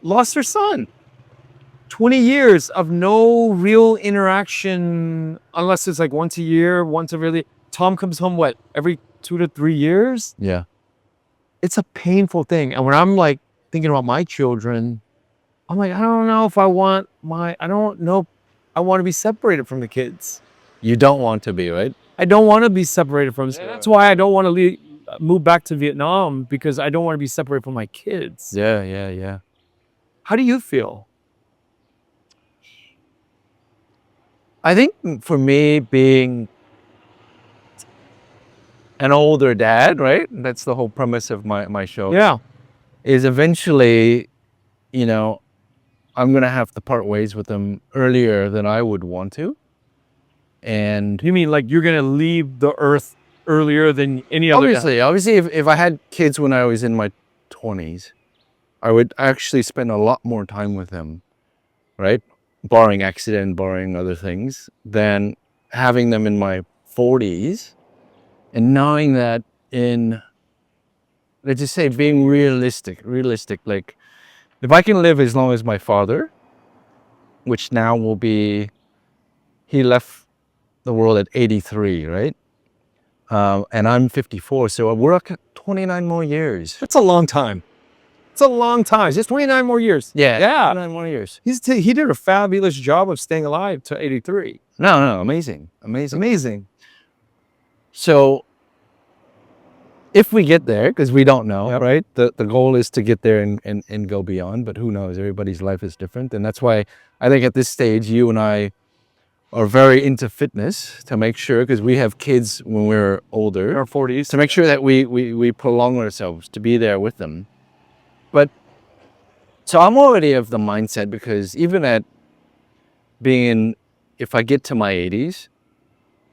S2: Lost her son. 20 years of no real interaction, unless it's like once a year, Tom comes home, what, every 2 to 3 years?
S3: Yeah.
S2: It's a painful thing. And when I'm like thinking about my children, I'm like, I don't know if I want I want to be separated from the kids.
S3: You don't want to be, right?
S2: I don't want to be separated from them. That's why I don't want to move back to Vietnam, because I don't want to be separated from my kids.
S3: Yeah.
S2: How do you feel?
S3: I think for me, being an older dad, right? That's the whole premise of my show.
S2: Yeah.
S3: Is eventually, I'm going to have to part ways with them earlier than I would want to. And
S2: You mean like you're going to leave the earth earlier than any other guy?
S3: obviously, if I had kids when I was in my 20s, I would actually spend a lot more time with them, right? Barring accident, barring other things, than having them in my 40s. And knowing that let's just say, being realistic, like if I can live as long as my father, which now will be, he left the world at 83, right? And I'm 54, so we're at 29 more years.
S2: That's a long time. It's a long time. It's just 29 more years.
S3: Yeah.
S2: Yeah.
S3: 29 more years.
S2: He did a fabulous job of staying alive to 83.
S3: No, amazing.
S2: Amazing.
S3: So if we get there, because we don't know, right? The goal is to get there and go beyond, but who knows? Everybody's life is different. And that's why I think at this stage, you and I are very into fitness, to make sure, because we have kids when we're older,
S2: In our 40s.
S3: to make sure that we prolong ourselves to be there with them. But so I'm already of the mindset, because even at if I get to my 80s,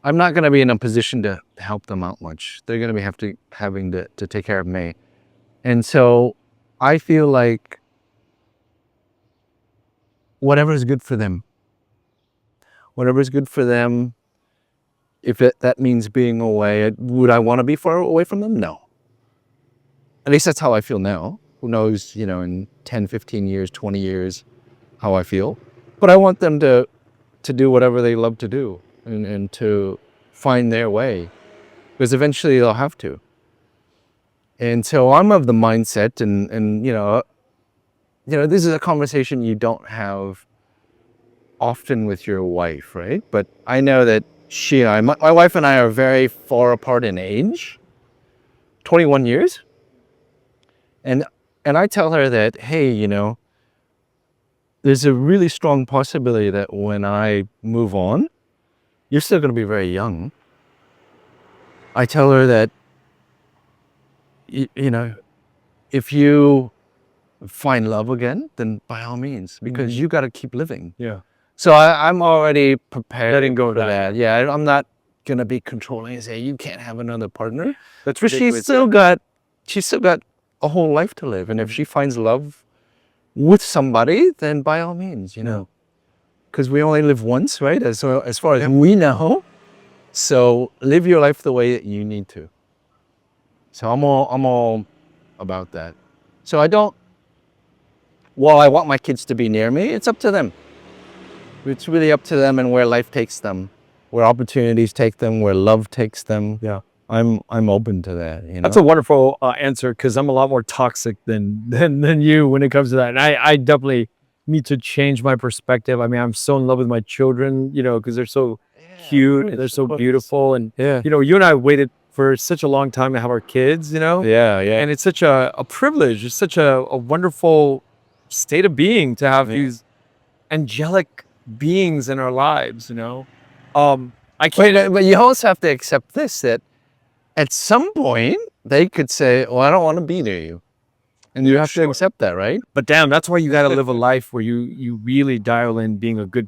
S3: I'm not going to be in a position to help them out much. They're going to be having to take care of me. And so I feel like whatever is good for them, if that means being away, would I want to be far away from them? No. At least that's how I feel now. Who knows, in 10, 15 years, 20 years, how I feel. But I want them to do whatever they love to do, and to find their way, because eventually they'll have to. And so I'm of the mindset, and this is a conversation you don't have often with your wife, right? But I know that my wife and I are very far apart in age, 21 years. And I tell her that, hey, there's a really strong possibility that when I move on, you're still going to be very young. I tell her that, if you find love again, then by all means, because you got to keep living.
S2: Yeah.
S3: So I'm already prepared.
S2: Letting go of
S3: for
S2: that.
S3: Yeah, I'm not going to be controlling and say, you can't have another partner.
S2: That's
S3: But she's still got a whole life to live. And if she finds love with somebody, then by all means, because we only live once, right? As far as we know. So live your life the way that you need to. So I'm all about that. So I don't, while I want my kids to be near me, it's up to them. It's really up to them and where life takes them, where opportunities take them, where love takes them.
S2: Yeah.
S3: I'm open to that, you know.
S2: That's a wonderful answer, because I'm a lot more toxic than you when it comes to that. And I definitely need to change my perspective. I mean, I'm so in love with my children, you know, because they're so cute and they're so beautiful. And,
S3: Yeah.
S2: you know, you and I waited for such a long time to have our kids, you know?
S3: Yeah, yeah.
S2: And it's such a privilege. It's such a wonderful state of being to have these angelic beings in our lives, you know? I can't.
S3: But you also have to accept this, that at some point they could say, well, I don't want to be near you. And you have to accept that, right?
S2: But damn, that's why you got to live a life where you really dial in being a good.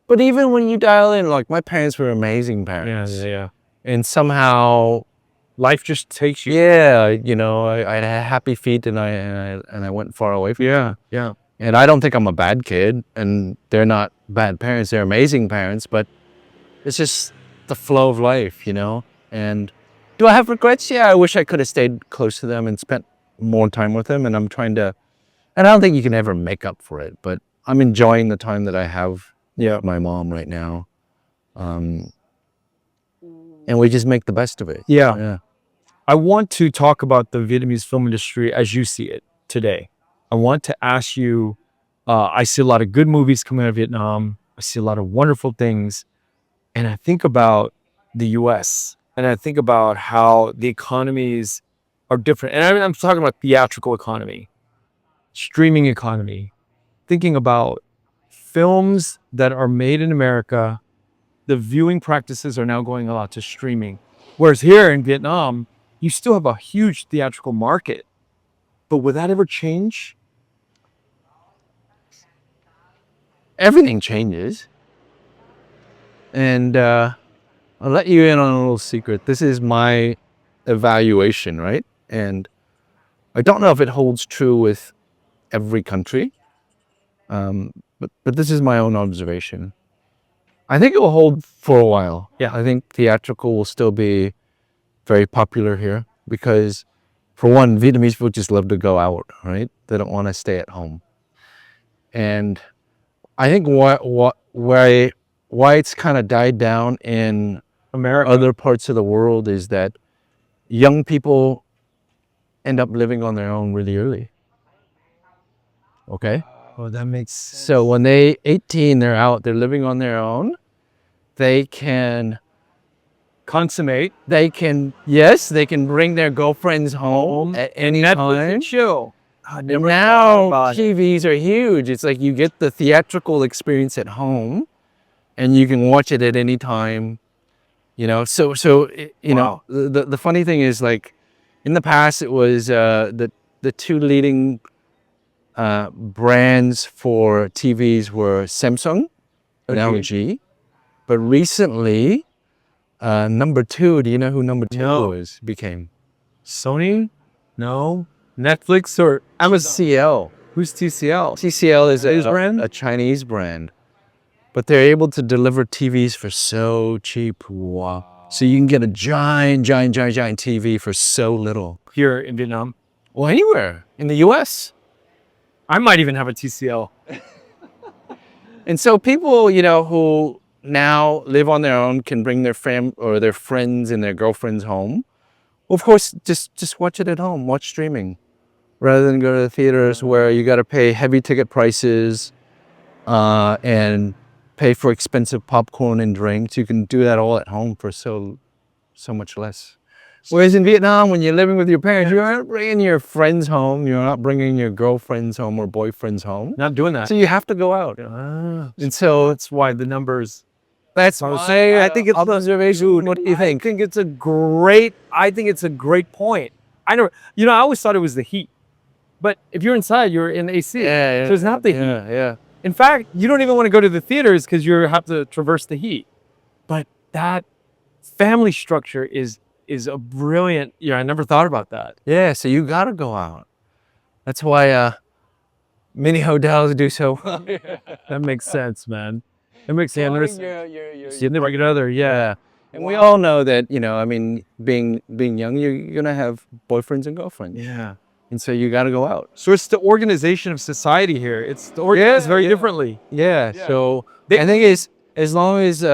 S3: But even when you dial in, like my parents were amazing parents.
S2: Yeah.
S3: And somehow,
S2: Life just takes you.
S3: yeah, you know, I had happy feet and I went far away from them.
S2: Yeah.
S3: And I don't think I'm a bad kid, and they're not bad parents. They're amazing parents, but it's just the flow of life, you know? And do I have regrets? Yeah, I wish I could have stayed close to them and spent more time with them. And I'm trying to, and I don't think you can ever make up for it, but I'm enjoying the time that I have
S2: Yeah.
S3: with my mom right now. And we just make the best of it.
S2: Yeah.
S3: Yeah.
S2: I want to talk about the Vietnamese film industry as you see it today. I want to ask you, I see a lot of good movies coming out of Vietnam. I see a lot of wonderful things. And I think about the US, and I think about how the economies are different. And I'm talking about theatrical economy, streaming economy, thinking about films that are made in America. The viewing practices are now going a lot to streaming. Whereas here in Vietnam, you still have a huge theatrical market. But would that ever change?
S3: Everything changes. And I'll let you in on a little secret. This is my evaluation, right? And I don't know if it holds true with every country, but this is my own observation. I think it will hold for a while.
S2: Yeah.
S3: I think theatrical will still be very popular here because, for one, Vietnamese people just love to go out, right? They don't want to stay at home. And I think why it's kind of died down in
S2: America.
S3: other parts of the world is that young people end up living on their own really early. Okay?
S2: Oh, that makes sense.
S3: So when they 18, they're out, they're living on their own. They can
S2: Consummate.
S3: yes, they can bring their girlfriends home at any
S2: Netflix
S3: time.
S2: and chill.
S3: Now TVs are huge. It's like you get the theatrical experience at home and you can watch it at any time. You know, so you know, the funny thing is, like, in the past it was the two leading brands for TVs were Samsung and LG, but recently number two. Do you know who number two became?
S2: Sony? No. Netflix or Amazon?
S3: TCL.
S2: Who's TCL?
S3: TCL is
S2: brand?
S3: a Chinese brand, but they're able to deliver TVs for so cheap. Wow. So you can get a giant TV for so little.
S2: Here in Vietnam.
S3: Well, anywhere in the US.
S2: I might even have a TCL.
S3: And so people, you know, who now live on their own can bring their or their friends and their girlfriends home. Well, of course, just watch it at home, watch streaming, rather than go to the theaters where you got to pay heavy ticket prices and pay for expensive popcorn and drinks. You can do that all at home for so much less. Whereas in Vietnam, when you're living with your parents, you're not bringing your friends home. You're not bringing your girlfriends home or boyfriends home.
S2: Not doing that.
S3: So you have to go out. And so
S2: That's why the numbers.
S3: that's
S2: I think it's
S3: observation. What do you think?
S2: I think it's a great point. I never, you know, I always thought it was the heat. But if you're inside, you're in AC.
S3: Yeah,
S2: So it's not the heat.
S3: Yeah.
S2: In fact, you don't even want to go to the theaters because you have to traverse the heat. But that family structure is a brilliant, I never thought about that.
S3: Yeah, so you got to go out. That's why many hotels do so well.
S2: That makes sense, man. It makes sense.
S3: Your
S2: Your other, yeah.
S3: And we all know that, you know, I mean, being young, you're gonna have boyfriends and girlfriends.
S2: Yeah.
S3: And so you got to go out.
S2: So it's the organization of society here. It's organized very differently.
S3: Yeah.
S2: Yeah.
S3: So
S2: They-
S3: I think it's as long as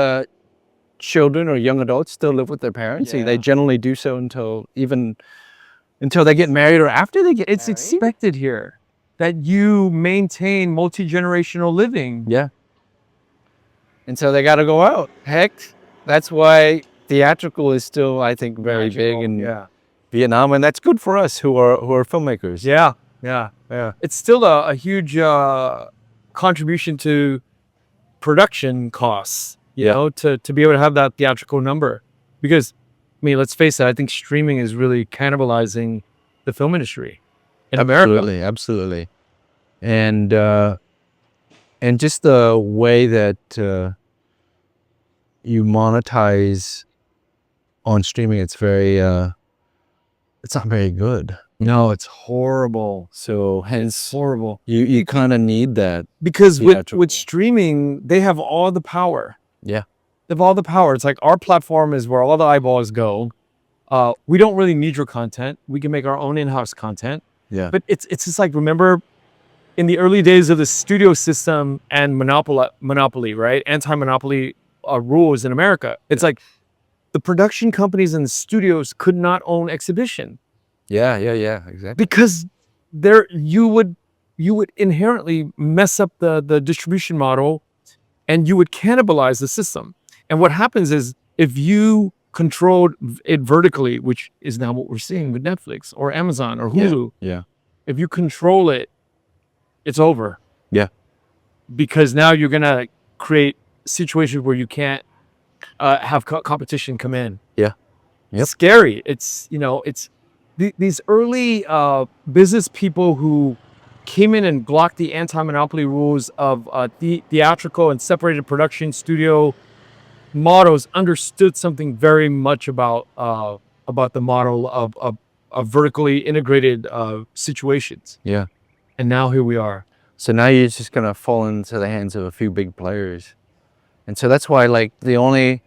S3: children or young adults still live with their parents,
S2: Yeah.
S3: they generally do so until they get married or after they get
S2: It's
S3: married.
S2: expected here that you maintain multi-generational living.
S3: Yeah. And so they got to go out. Heck, that's why theatrical is still, I think, very big in Vietnam, and that's good for us who are filmmakers.
S2: Yeah, yeah, yeah. It's still a huge contribution to production costs, you know, to be able to have that theatrical number. Because, I mean, let's face it, I think streaming is really cannibalizing the film industry in America.
S3: Absolutely. And just the way that you monetize on streaming, it's not very good.
S2: No, it's horrible.
S3: So hence
S2: Horrible.
S3: you kind of need that.
S2: Because
S3: Theatrical.
S2: with streaming, they have all the power.
S3: Yeah.
S2: They have all the power. It's like our platform is where all the eyeballs go. We don't really need your content. We can make our own in-house content.
S3: Yeah.
S2: But it's just like, remember in the early days of the studio system and monopoly, right? Anti-monopoly rules in America. It's like the production companies and the studios could not own exhibition
S3: Yeah, exactly.
S2: because you would inherently mess up the distribution model and you would cannibalize the system. And what happens is if you controlled it vertically, which is now what we're seeing with Netflix or Amazon or Hulu,
S3: Yeah.
S2: if you control it, it's over.
S3: Yeah.
S2: Because now you're going to create situations where you can't have competition come in.
S3: Yeah. Yep.
S2: It's scary. It's, you know, it's these early business people who came in and blocked the anti-monopoly rules of theatrical and separated production studio models understood something very much about the model of vertically integrated situations.
S3: Yeah.
S2: And now here we are.
S3: So now you're just gonna fall into the hands of a few big players. And so that's why, like, the only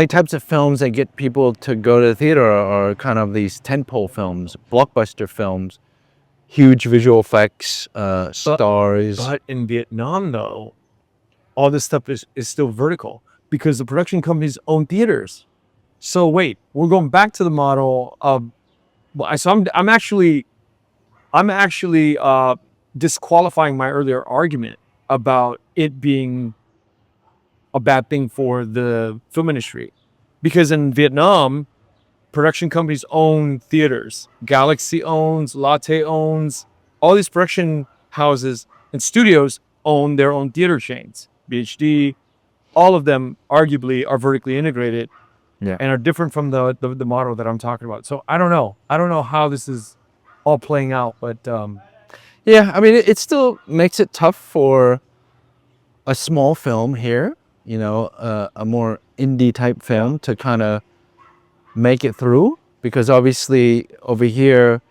S3: types of films that get people to go to the theater are kind of these tentpole films, blockbuster films, huge visual effects, stars.
S2: But in Vietnam, though, all this stuff is still vertical because the production companies own theaters. So wait, we're going back to the model of. So I'm actually disqualifying my earlier argument about it being a bad thing for the film industry, because in Vietnam, production companies own theaters. Galaxy owns, Latte owns, all these production houses and studios own their own theater chains. BHD, all of them arguably are vertically integrated and are different from the model that I'm talking about. So I don't know. I don't know how this is all playing out, but
S3: Yeah, I mean, it still makes it tough for a small film here, you know, a more indie type film to kind of make it through, because obviously over here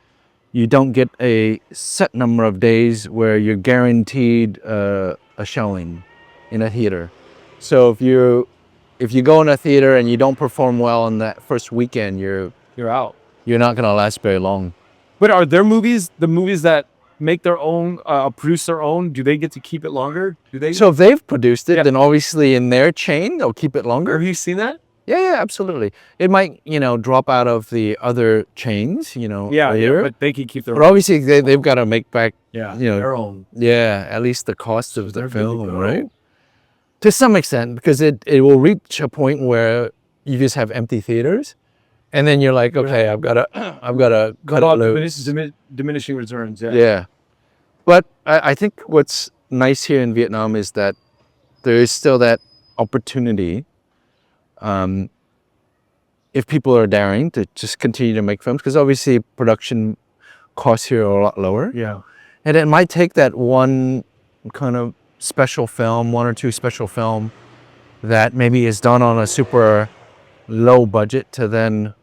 S3: you don't get a set number of days where you're guaranteed a showing in a theater. So if you go in a theater and you don't perform well on that first weekend, you're
S2: out.
S3: You're not going to last very long.
S2: But are there movies, the movies that make their own, produce their own, do they get to keep it longer? Do they?
S3: So if they've produced it, then obviously in their chain, they'll keep it longer.
S2: Have you seen that?
S3: Yeah, absolutely. It might, you know, drop out of the other chains, you know,
S2: Yeah,
S3: later.
S2: but they can keep their
S3: But obviously they've got to make back, you know,
S2: their own.
S3: Yeah, at least the cost of the film,
S2: go.
S3: right? To some extent, because it will reach a point where you just have empty theaters, and then you're like, okay, I've got to cut it loose.
S2: Diminishing returns.
S3: Yeah. But I think what's nice here in Vietnam is that there is still that opportunity, if people are daring, to just continue to make films, because obviously production costs here are a lot lower.
S2: Yeah.
S3: And it might take that one kind of special film, one or two special film that maybe is done on a super low budget to then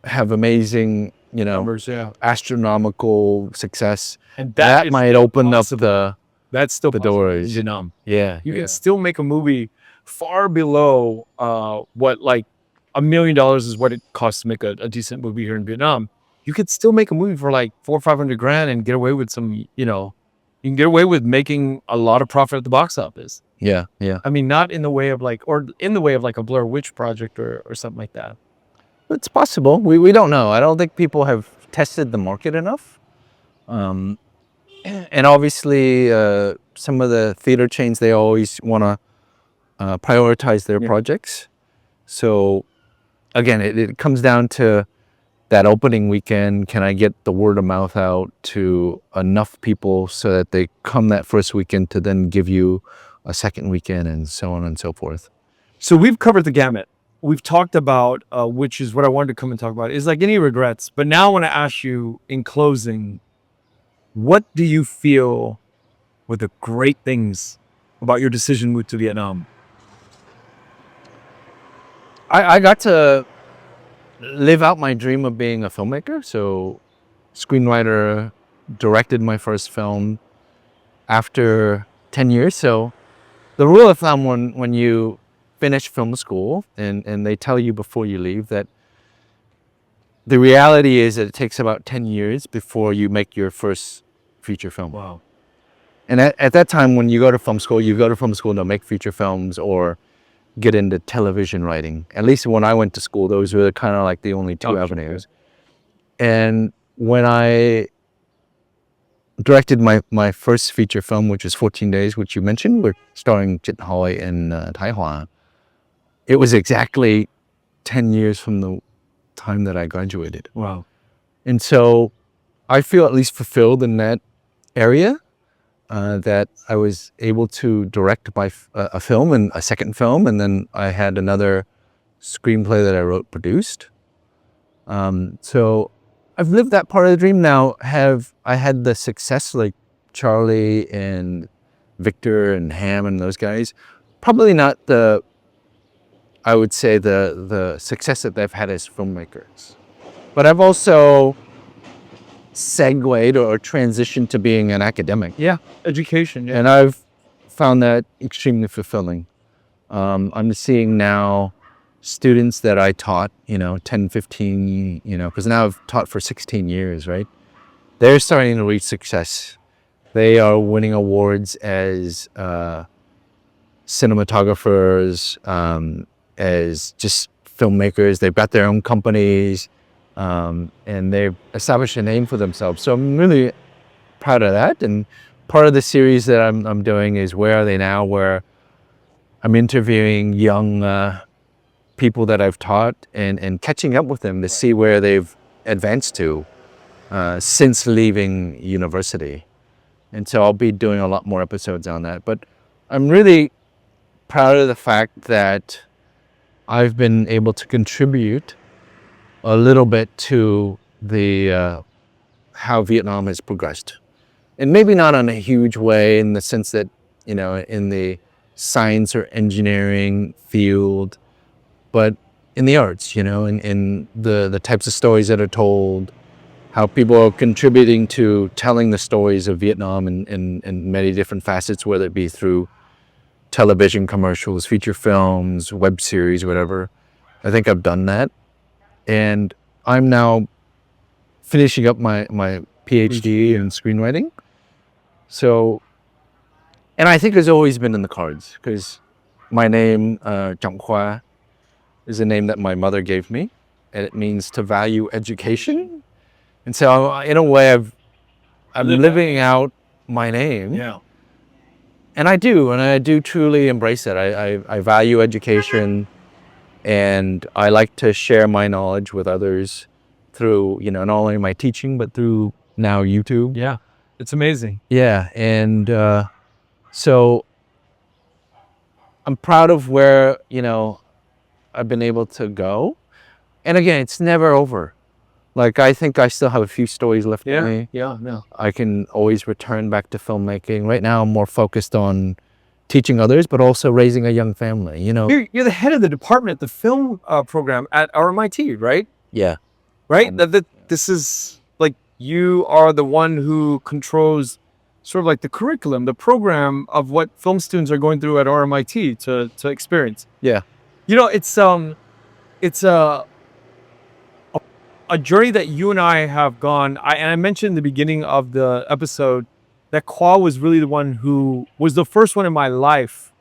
S3: have amazing, you know,
S2: Numbers,
S3: astronomical success.
S2: And
S3: that might open up
S2: that's still
S3: the
S2: possible
S3: doors.
S2: in Vietnam.
S3: Yeah.
S2: You can still make a movie far below what like $1 million is what it costs to make a decent movie here in Vietnam. You could still make a movie for like 400 or 500 grand and get away with some, you know, you can get away with making a lot of profit at the box office.
S3: Yeah, yeah.
S2: I mean, not in the way of like, or in the way of like a Blair Witch project or something like that.
S3: It's possible. We don't know. I don't think people have tested the market enough. And obviously, some of the theater chains, they always want to prioritize their projects. So again, it comes down to that opening weekend. Can I get the word of mouth out to enough people so that they come that first weekend to then give you a second weekend, and so on and so forth.
S2: So we've covered the gamut. We've talked about, which is what I wanted to come and talk about, is like any regrets. But now I want to ask you in closing, what do you feel were the great things about your decision to move to Vietnam?
S3: I got to live out my dream of being a filmmaker. So screenwriter, directed my first film after 10 years. So the rule of thumb when you finish film school and they tell you before you leave that the reality is that it takes about 10 years before you make your first feature film.
S2: Wow.
S3: And at that time, when you go to film school, you go to film school to make feature films or get into television writing. At least when I went to school, those were kind of like the only two avenues. And when I directed my first feature film, which was 14 Days, which you mentioned, we're starring Jit Hoi and Tai Hua. It was exactly 10 years from the time that I graduated.
S2: Wow.
S3: And so I feel at least fulfilled in that area, that I was able to direct a film and a second film. And then I had another screenplay that I wrote, produced. So I've lived that part of the dream. Now I had the success like Charlie and Victor and Ham and those guys. Probably not I would say the success that they've had as filmmakers. But I've also segued or transitioned to being an academic.
S2: Yeah, education. Yeah.
S3: And I've found that extremely fulfilling. I'm seeing now students that I taught, 10, 15, because now I've taught for 16 years, right? They're starting to reach success. They are winning awards as cinematographers, as just filmmakers. They've got their own companies, and they've established a name for themselves. So I'm really proud of that. And part of the series that I'm doing is Where Are They Now?, where I'm interviewing young people that I've taught and catching up with them to see where they've advanced to since leaving university. And so I'll be doing a lot more episodes on that. But I'm really proud of the fact that I've been able to contribute a little bit to the how Vietnam has progressed. And maybe not in a huge way in the sense that, in the science or engineering field, but in the arts, in the types of stories that are told, how people are contributing to telling the stories of Vietnam in many different facets, whether it be through television commercials, feature films, web series, whatever. I think I've done that. And I'm now finishing up my PhD in screenwriting. So, and I think it's always been in the cards because my name, Trong Khoa, is a name that my mother gave me, and it means to value education. And so in a way I'm living out my name.
S2: Yeah.
S3: And I do truly embrace it. I value education, and I like to share my knowledge with others through, not only my teaching, but through now YouTube.
S2: Yeah. It's amazing.
S3: Yeah. And so I'm proud of where, I've been able to go. And again, it's never over. Like, I think I still have a few stories left in me.
S2: Yeah. No.
S3: I can always return back to filmmaking. Right now, I'm more focused on teaching others, but also raising a young family,
S2: You're the head of the department, the film program at RMIT, right?
S3: Yeah.
S2: Right? This is like, you are the one who controls sort of like the curriculum, the program of what film students are going through at RMIT to experience.
S3: Yeah.
S2: You know, it's a journey that you and I have gone. And I mentioned in the beginning of the episode that Khoa was really the one who was the first one in my life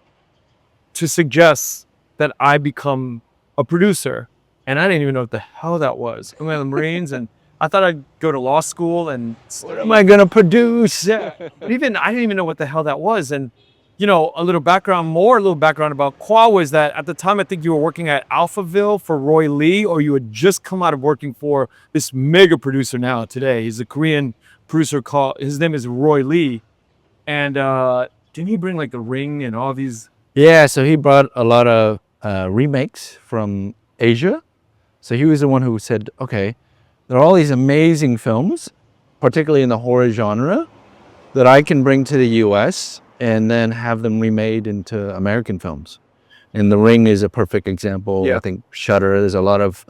S2: to suggest that I become a producer. And I didn't even know what the hell that was. I went to the Marines and I thought I'd go to law school and
S3: What am I gonna produce?
S2: yeah. But even I didn't even know what the hell that was. And you know, a little background about Khoa was that at the time I think you were working at Alphaville for Roy Lee, or you had just come out of working for this mega producer now today. He's a Korean producer called his name is Roy Lee. And didn't he bring like The Ring and all these?
S3: Yeah, so he brought a lot of remakes from Asia. So he was the one who said, okay, there are all these amazing films, particularly in the horror genre, that I can bring to the US and then have them remade into American films. And The Ring is a perfect example.
S2: Yeah.
S3: I think Shudder, there's a lot of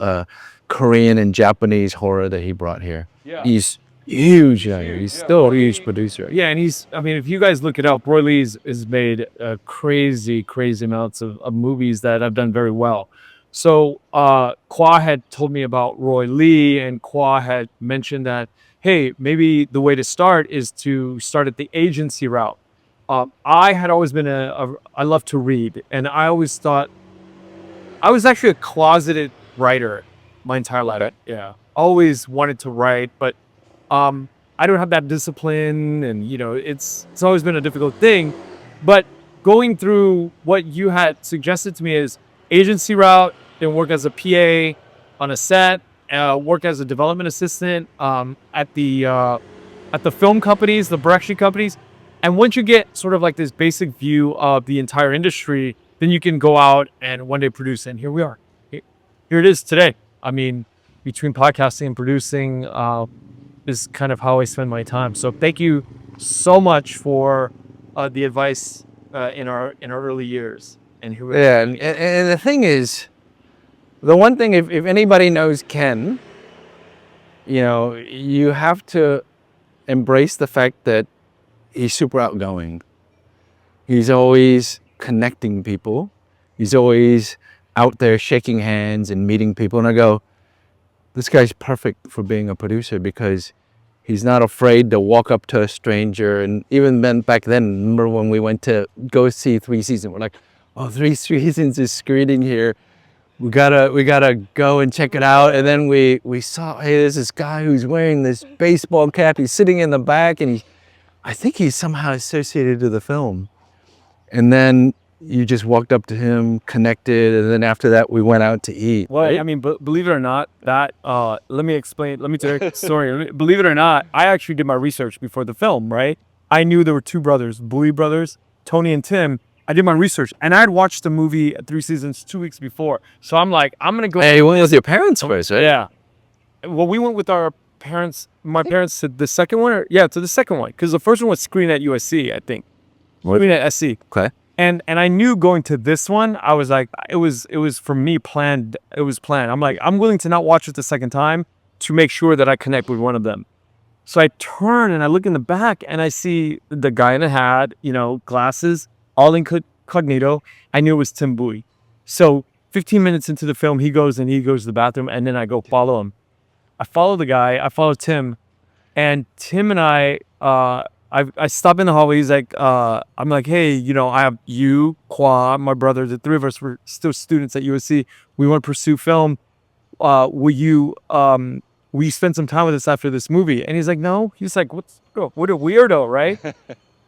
S3: Korean and Japanese horror that he brought here.
S2: Yeah.
S3: He's huge out here. He's still a huge producer.
S2: Yeah, and I mean, if you guys look it up, Roy Lee's has made crazy amounts of movies that have done very well. So Khoa had told me about Roy Lee, and Khoa had mentioned that, hey, maybe the way to start is to start at the agency route. I had always been I love to read, and I always thought, I was actually a closeted writer my entire life.
S3: Okay.
S2: Yeah, always wanted to write, but I don't have that discipline, and you know, it's always been a difficult thing. But going through what you had suggested to me is agency route, then work as a PA on a set, work as a development assistant at the film companies, the production companies. And once you get sort of like this basic view of the entire industry, then you can go out and one day produce. And here we are. Here it is today. I mean, between podcasting and producing is kind of how I spend my time. So thank you so much for the advice in our early years. And here we
S3: Yeah, and the thing is, the one thing, if anybody knows Ken, you know, you have to embrace the fact that he's super outgoing. He's always connecting people. He's always out there shaking hands and meeting people. And I go, this guy's perfect for being a producer because he's not afraid to walk up to a stranger. And even then, back then, remember when we went to go see 3 Seasons, we're like, oh, 3 Seasons is screening here. We gotta go and check it out. And then we saw, hey, there's this guy who's wearing this baseball cap. He's sitting in the back, and I think he's somehow associated to the film. And then you just walked up to him, connected, and then after that we went out to eat.
S2: Well,
S3: right?
S2: I mean, believe it or not, that let me tell you a story. Believe it or not, I actually did my research before the film, right? I knew there were 2 brothers, Bowie brothers, Tony and Tim. I did my research, and I had watched the movie 3 Seasons 2 weeks before. So I'm like, I'm gonna go.
S3: Hey, you went with your parents first, right?
S2: Yeah. Well, we went with our parents. My parents to the second one, to the second one, because the first one was screened at USC, I think. Screened at SC.
S3: Okay.
S2: And I knew going to this one, I was like, it was for me planned. It was planned. I'm like, I'm willing to not watch it the second time to make sure that I connect with one of them. So I turn and I look in the back and I see the guy in a hat, you know, glasses, all incognito. I knew it was Tim Bowie. So 15 minutes into the film, he goes to the bathroom, and then I go follow him. I follow the guy. I follow Tim, and Tim and I stop in the hallway. He's like, I'm like, hey, you know, I have you, Khoa, my brother. The 3 of us were still students at USC. We want to pursue film. Will you spend some time with us after this movie? And he's like, no. He's like, what a weirdo, right?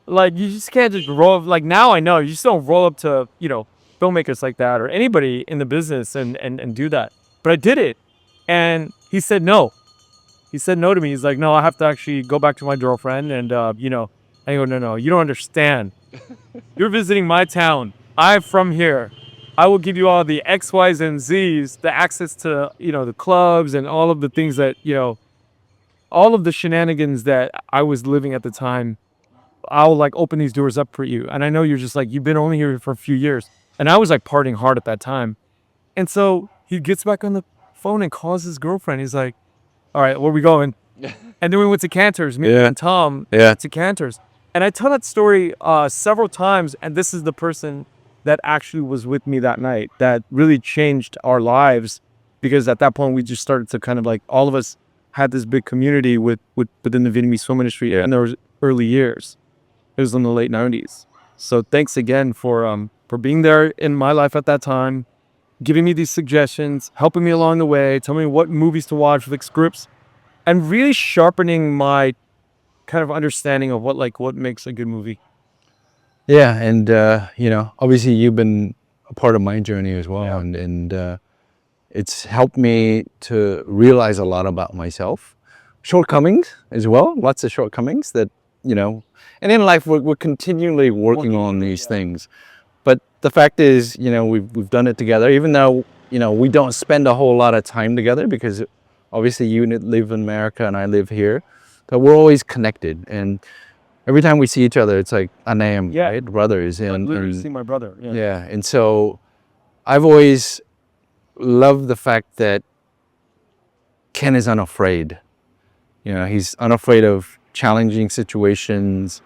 S2: Like, you just can't just roll up. Like, now I know you just don't roll up to, you know, filmmakers like that or anybody in the business and do that. But I did it, and he said no. He said no to me. He's like, no, I have to actually go back to my girlfriend. And, you know, I go, no, you don't understand. You're visiting my town. I'm from here. I will give you all the X, Y's, and Z's, the access to, you know, the clubs and all of the things that, you know, all of the shenanigans that I was living at the time. I'll like open these doors up for you. And I know you're just like, you've been only here for a few years. And I was like partying hard at that time. And so he gets back on the phone and calls his girlfriend. He's like, all right, where are we going? And then we went to Cantor's, me and Tom
S3: Yeah.
S2: to Cantor's. And I tell that story several times, and this is the person that actually was with me that night that really changed our lives, because at that point we just started to kind of like, all of us had this big community within the Vietnamese film industry in those early years. It was in the late 90s. So thanks again for being there in my life at that time, giving me these suggestions, helping me along the way, telling me what movies to watch, like scripts, and really sharpening my kind of understanding of what makes a good movie.
S3: Yeah, and you know, obviously you've been a part of my journey as well,
S2: Yeah.
S3: and it's helped me to realize a lot about myself, shortcomings as well, lots of shortcomings that, you know, and in life we're continually working on these things. But the fact is, you know, we've done it together, even though, you know, we don't spend a whole lot of time together because obviously you live in America and I live here, but we're always connected. And every time we see each other, it's like anayam,
S2: Yeah.
S3: right? Brothers.
S2: I
S3: And,
S2: literally see my brother. Yeah.
S3: yeah. And so I've always loved the fact that Ken is unafraid. You know, he's unafraid of challenging situations,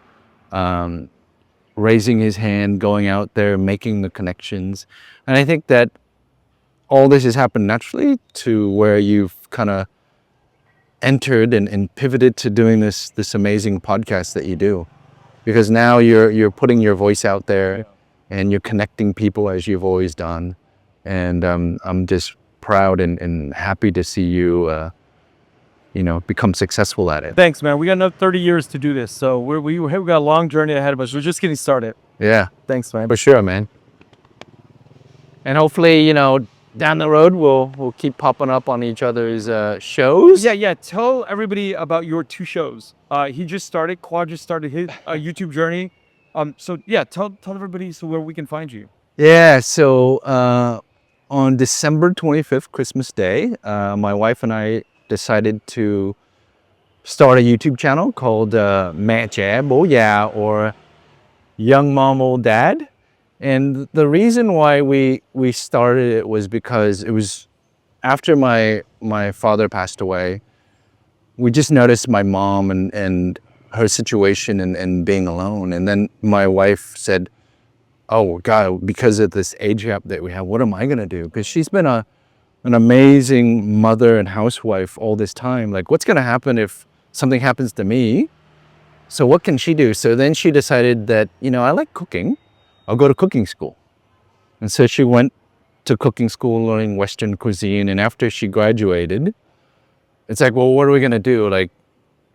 S3: raising his hand, going out there, making the connections. And I think that all this has happened naturally to where you've kind of entered and pivoted to doing this amazing podcast that you do. Because now you're putting your voice out there and you're connecting people as you've always done. And I'm just proud and happy to see you, you know, become successful at it.
S2: Thanks, man. We got another 30 years to do this. So we got a long journey ahead of us. We're just getting started.
S3: Yeah,
S2: Thanks, man.
S3: for sure, man. And hopefully, you know, down the road, we'll keep popping up on each other's shows.
S2: Yeah. Tell everybody about your two shows. He just started, Khoa just started his YouTube journey. So yeah, tell everybody so where we can find you.
S3: Yeah, so on December 25th, Christmas Day, my wife and I decided to start a YouTube channel called Mẹ Trẻ Bố Già, or Young Mom Old Dad. And the reason why we started it was because it was after my father passed away. We just noticed my mom and her situation and being alone. And then my wife said, oh God, because of this age gap that we have, what am I gonna do? Because she's been an amazing mother and housewife all this time. Like, what's gonna happen if something happens to me? So what can she do? So then she decided that, you know, I like cooking. I'll go to cooking school. And so she went to cooking school, learning Western cuisine. And after she graduated, it's like, well, what are we gonna do? Like,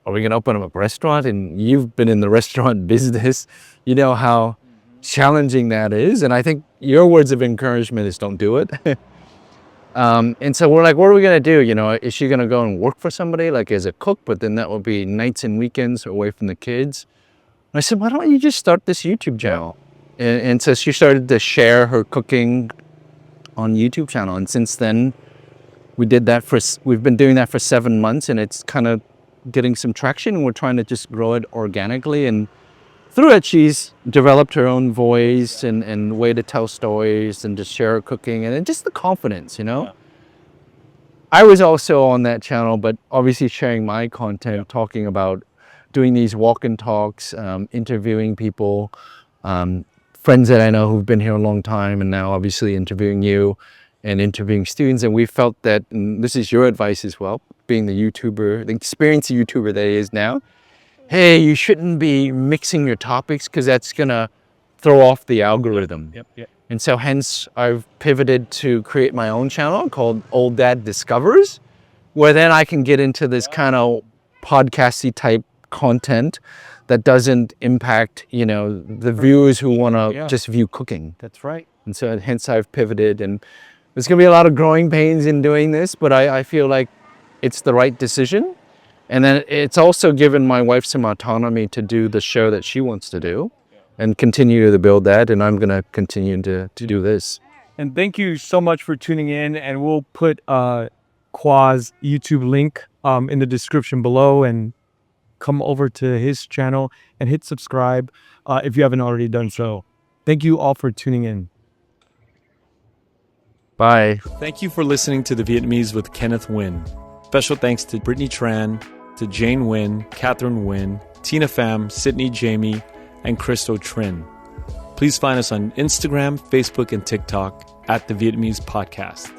S3: are we gonna open up a restaurant? And you've been in the restaurant business. You know how challenging that is. And I think your words of encouragement is don't do it. And so we're like, what are we gonna do? You know, is she gonna go and work for somebody like as a cook? But then that would be nights and weekends away from the kids. And I said, why don't you just start this YouTube channel? And so she started to share her cooking on YouTube channel. And since then, we've been doing that for 7 months, and it's kind of getting some traction. And we're trying to just grow it organically. And through it, she's developed her own voice and way to tell stories and to share her cooking and just the confidence, you know? Yeah. I was also on that channel, but obviously sharing my content, talking about doing these walk-in talks, interviewing people, friends that I know who've been here a long time, and now obviously interviewing you and interviewing students. And we felt that, and this is your advice as well, being the YouTuber, the experienced YouTuber that he is now, hey, you shouldn't be mixing your topics because that's gonna throw off the algorithm.
S2: Yep.
S3: And so hence I've pivoted to create my own channel called Old Dad Discovers, where then I can get into this kind of podcasty type content that doesn't impact, you know, the viewers who want to just view cooking.
S2: That's right.
S3: And so hence I've pivoted, and there's gonna be a lot of growing pains in doing this, but I feel like it's the right decision. And then it's also given my wife some autonomy to do the show that she wants to do and continue to build that. And I'm going to continue to do this.
S2: And thank you so much for tuning in. And we'll put Khoa's YouTube link in the description below, and come over to his channel and hit subscribe if you haven't already done so. Thank you all for tuning in.
S3: Bye.
S1: Thank you for listening to The Vietnamese with Kenneth Nguyen. Special thanks to Brittany Tran, to Jane Nguyen, Catherine Nguyen, Tina Pham, Sydney Jamie, and Crystal Trin. Please find us on Instagram, Facebook, and TikTok at The Vietnamese Podcast.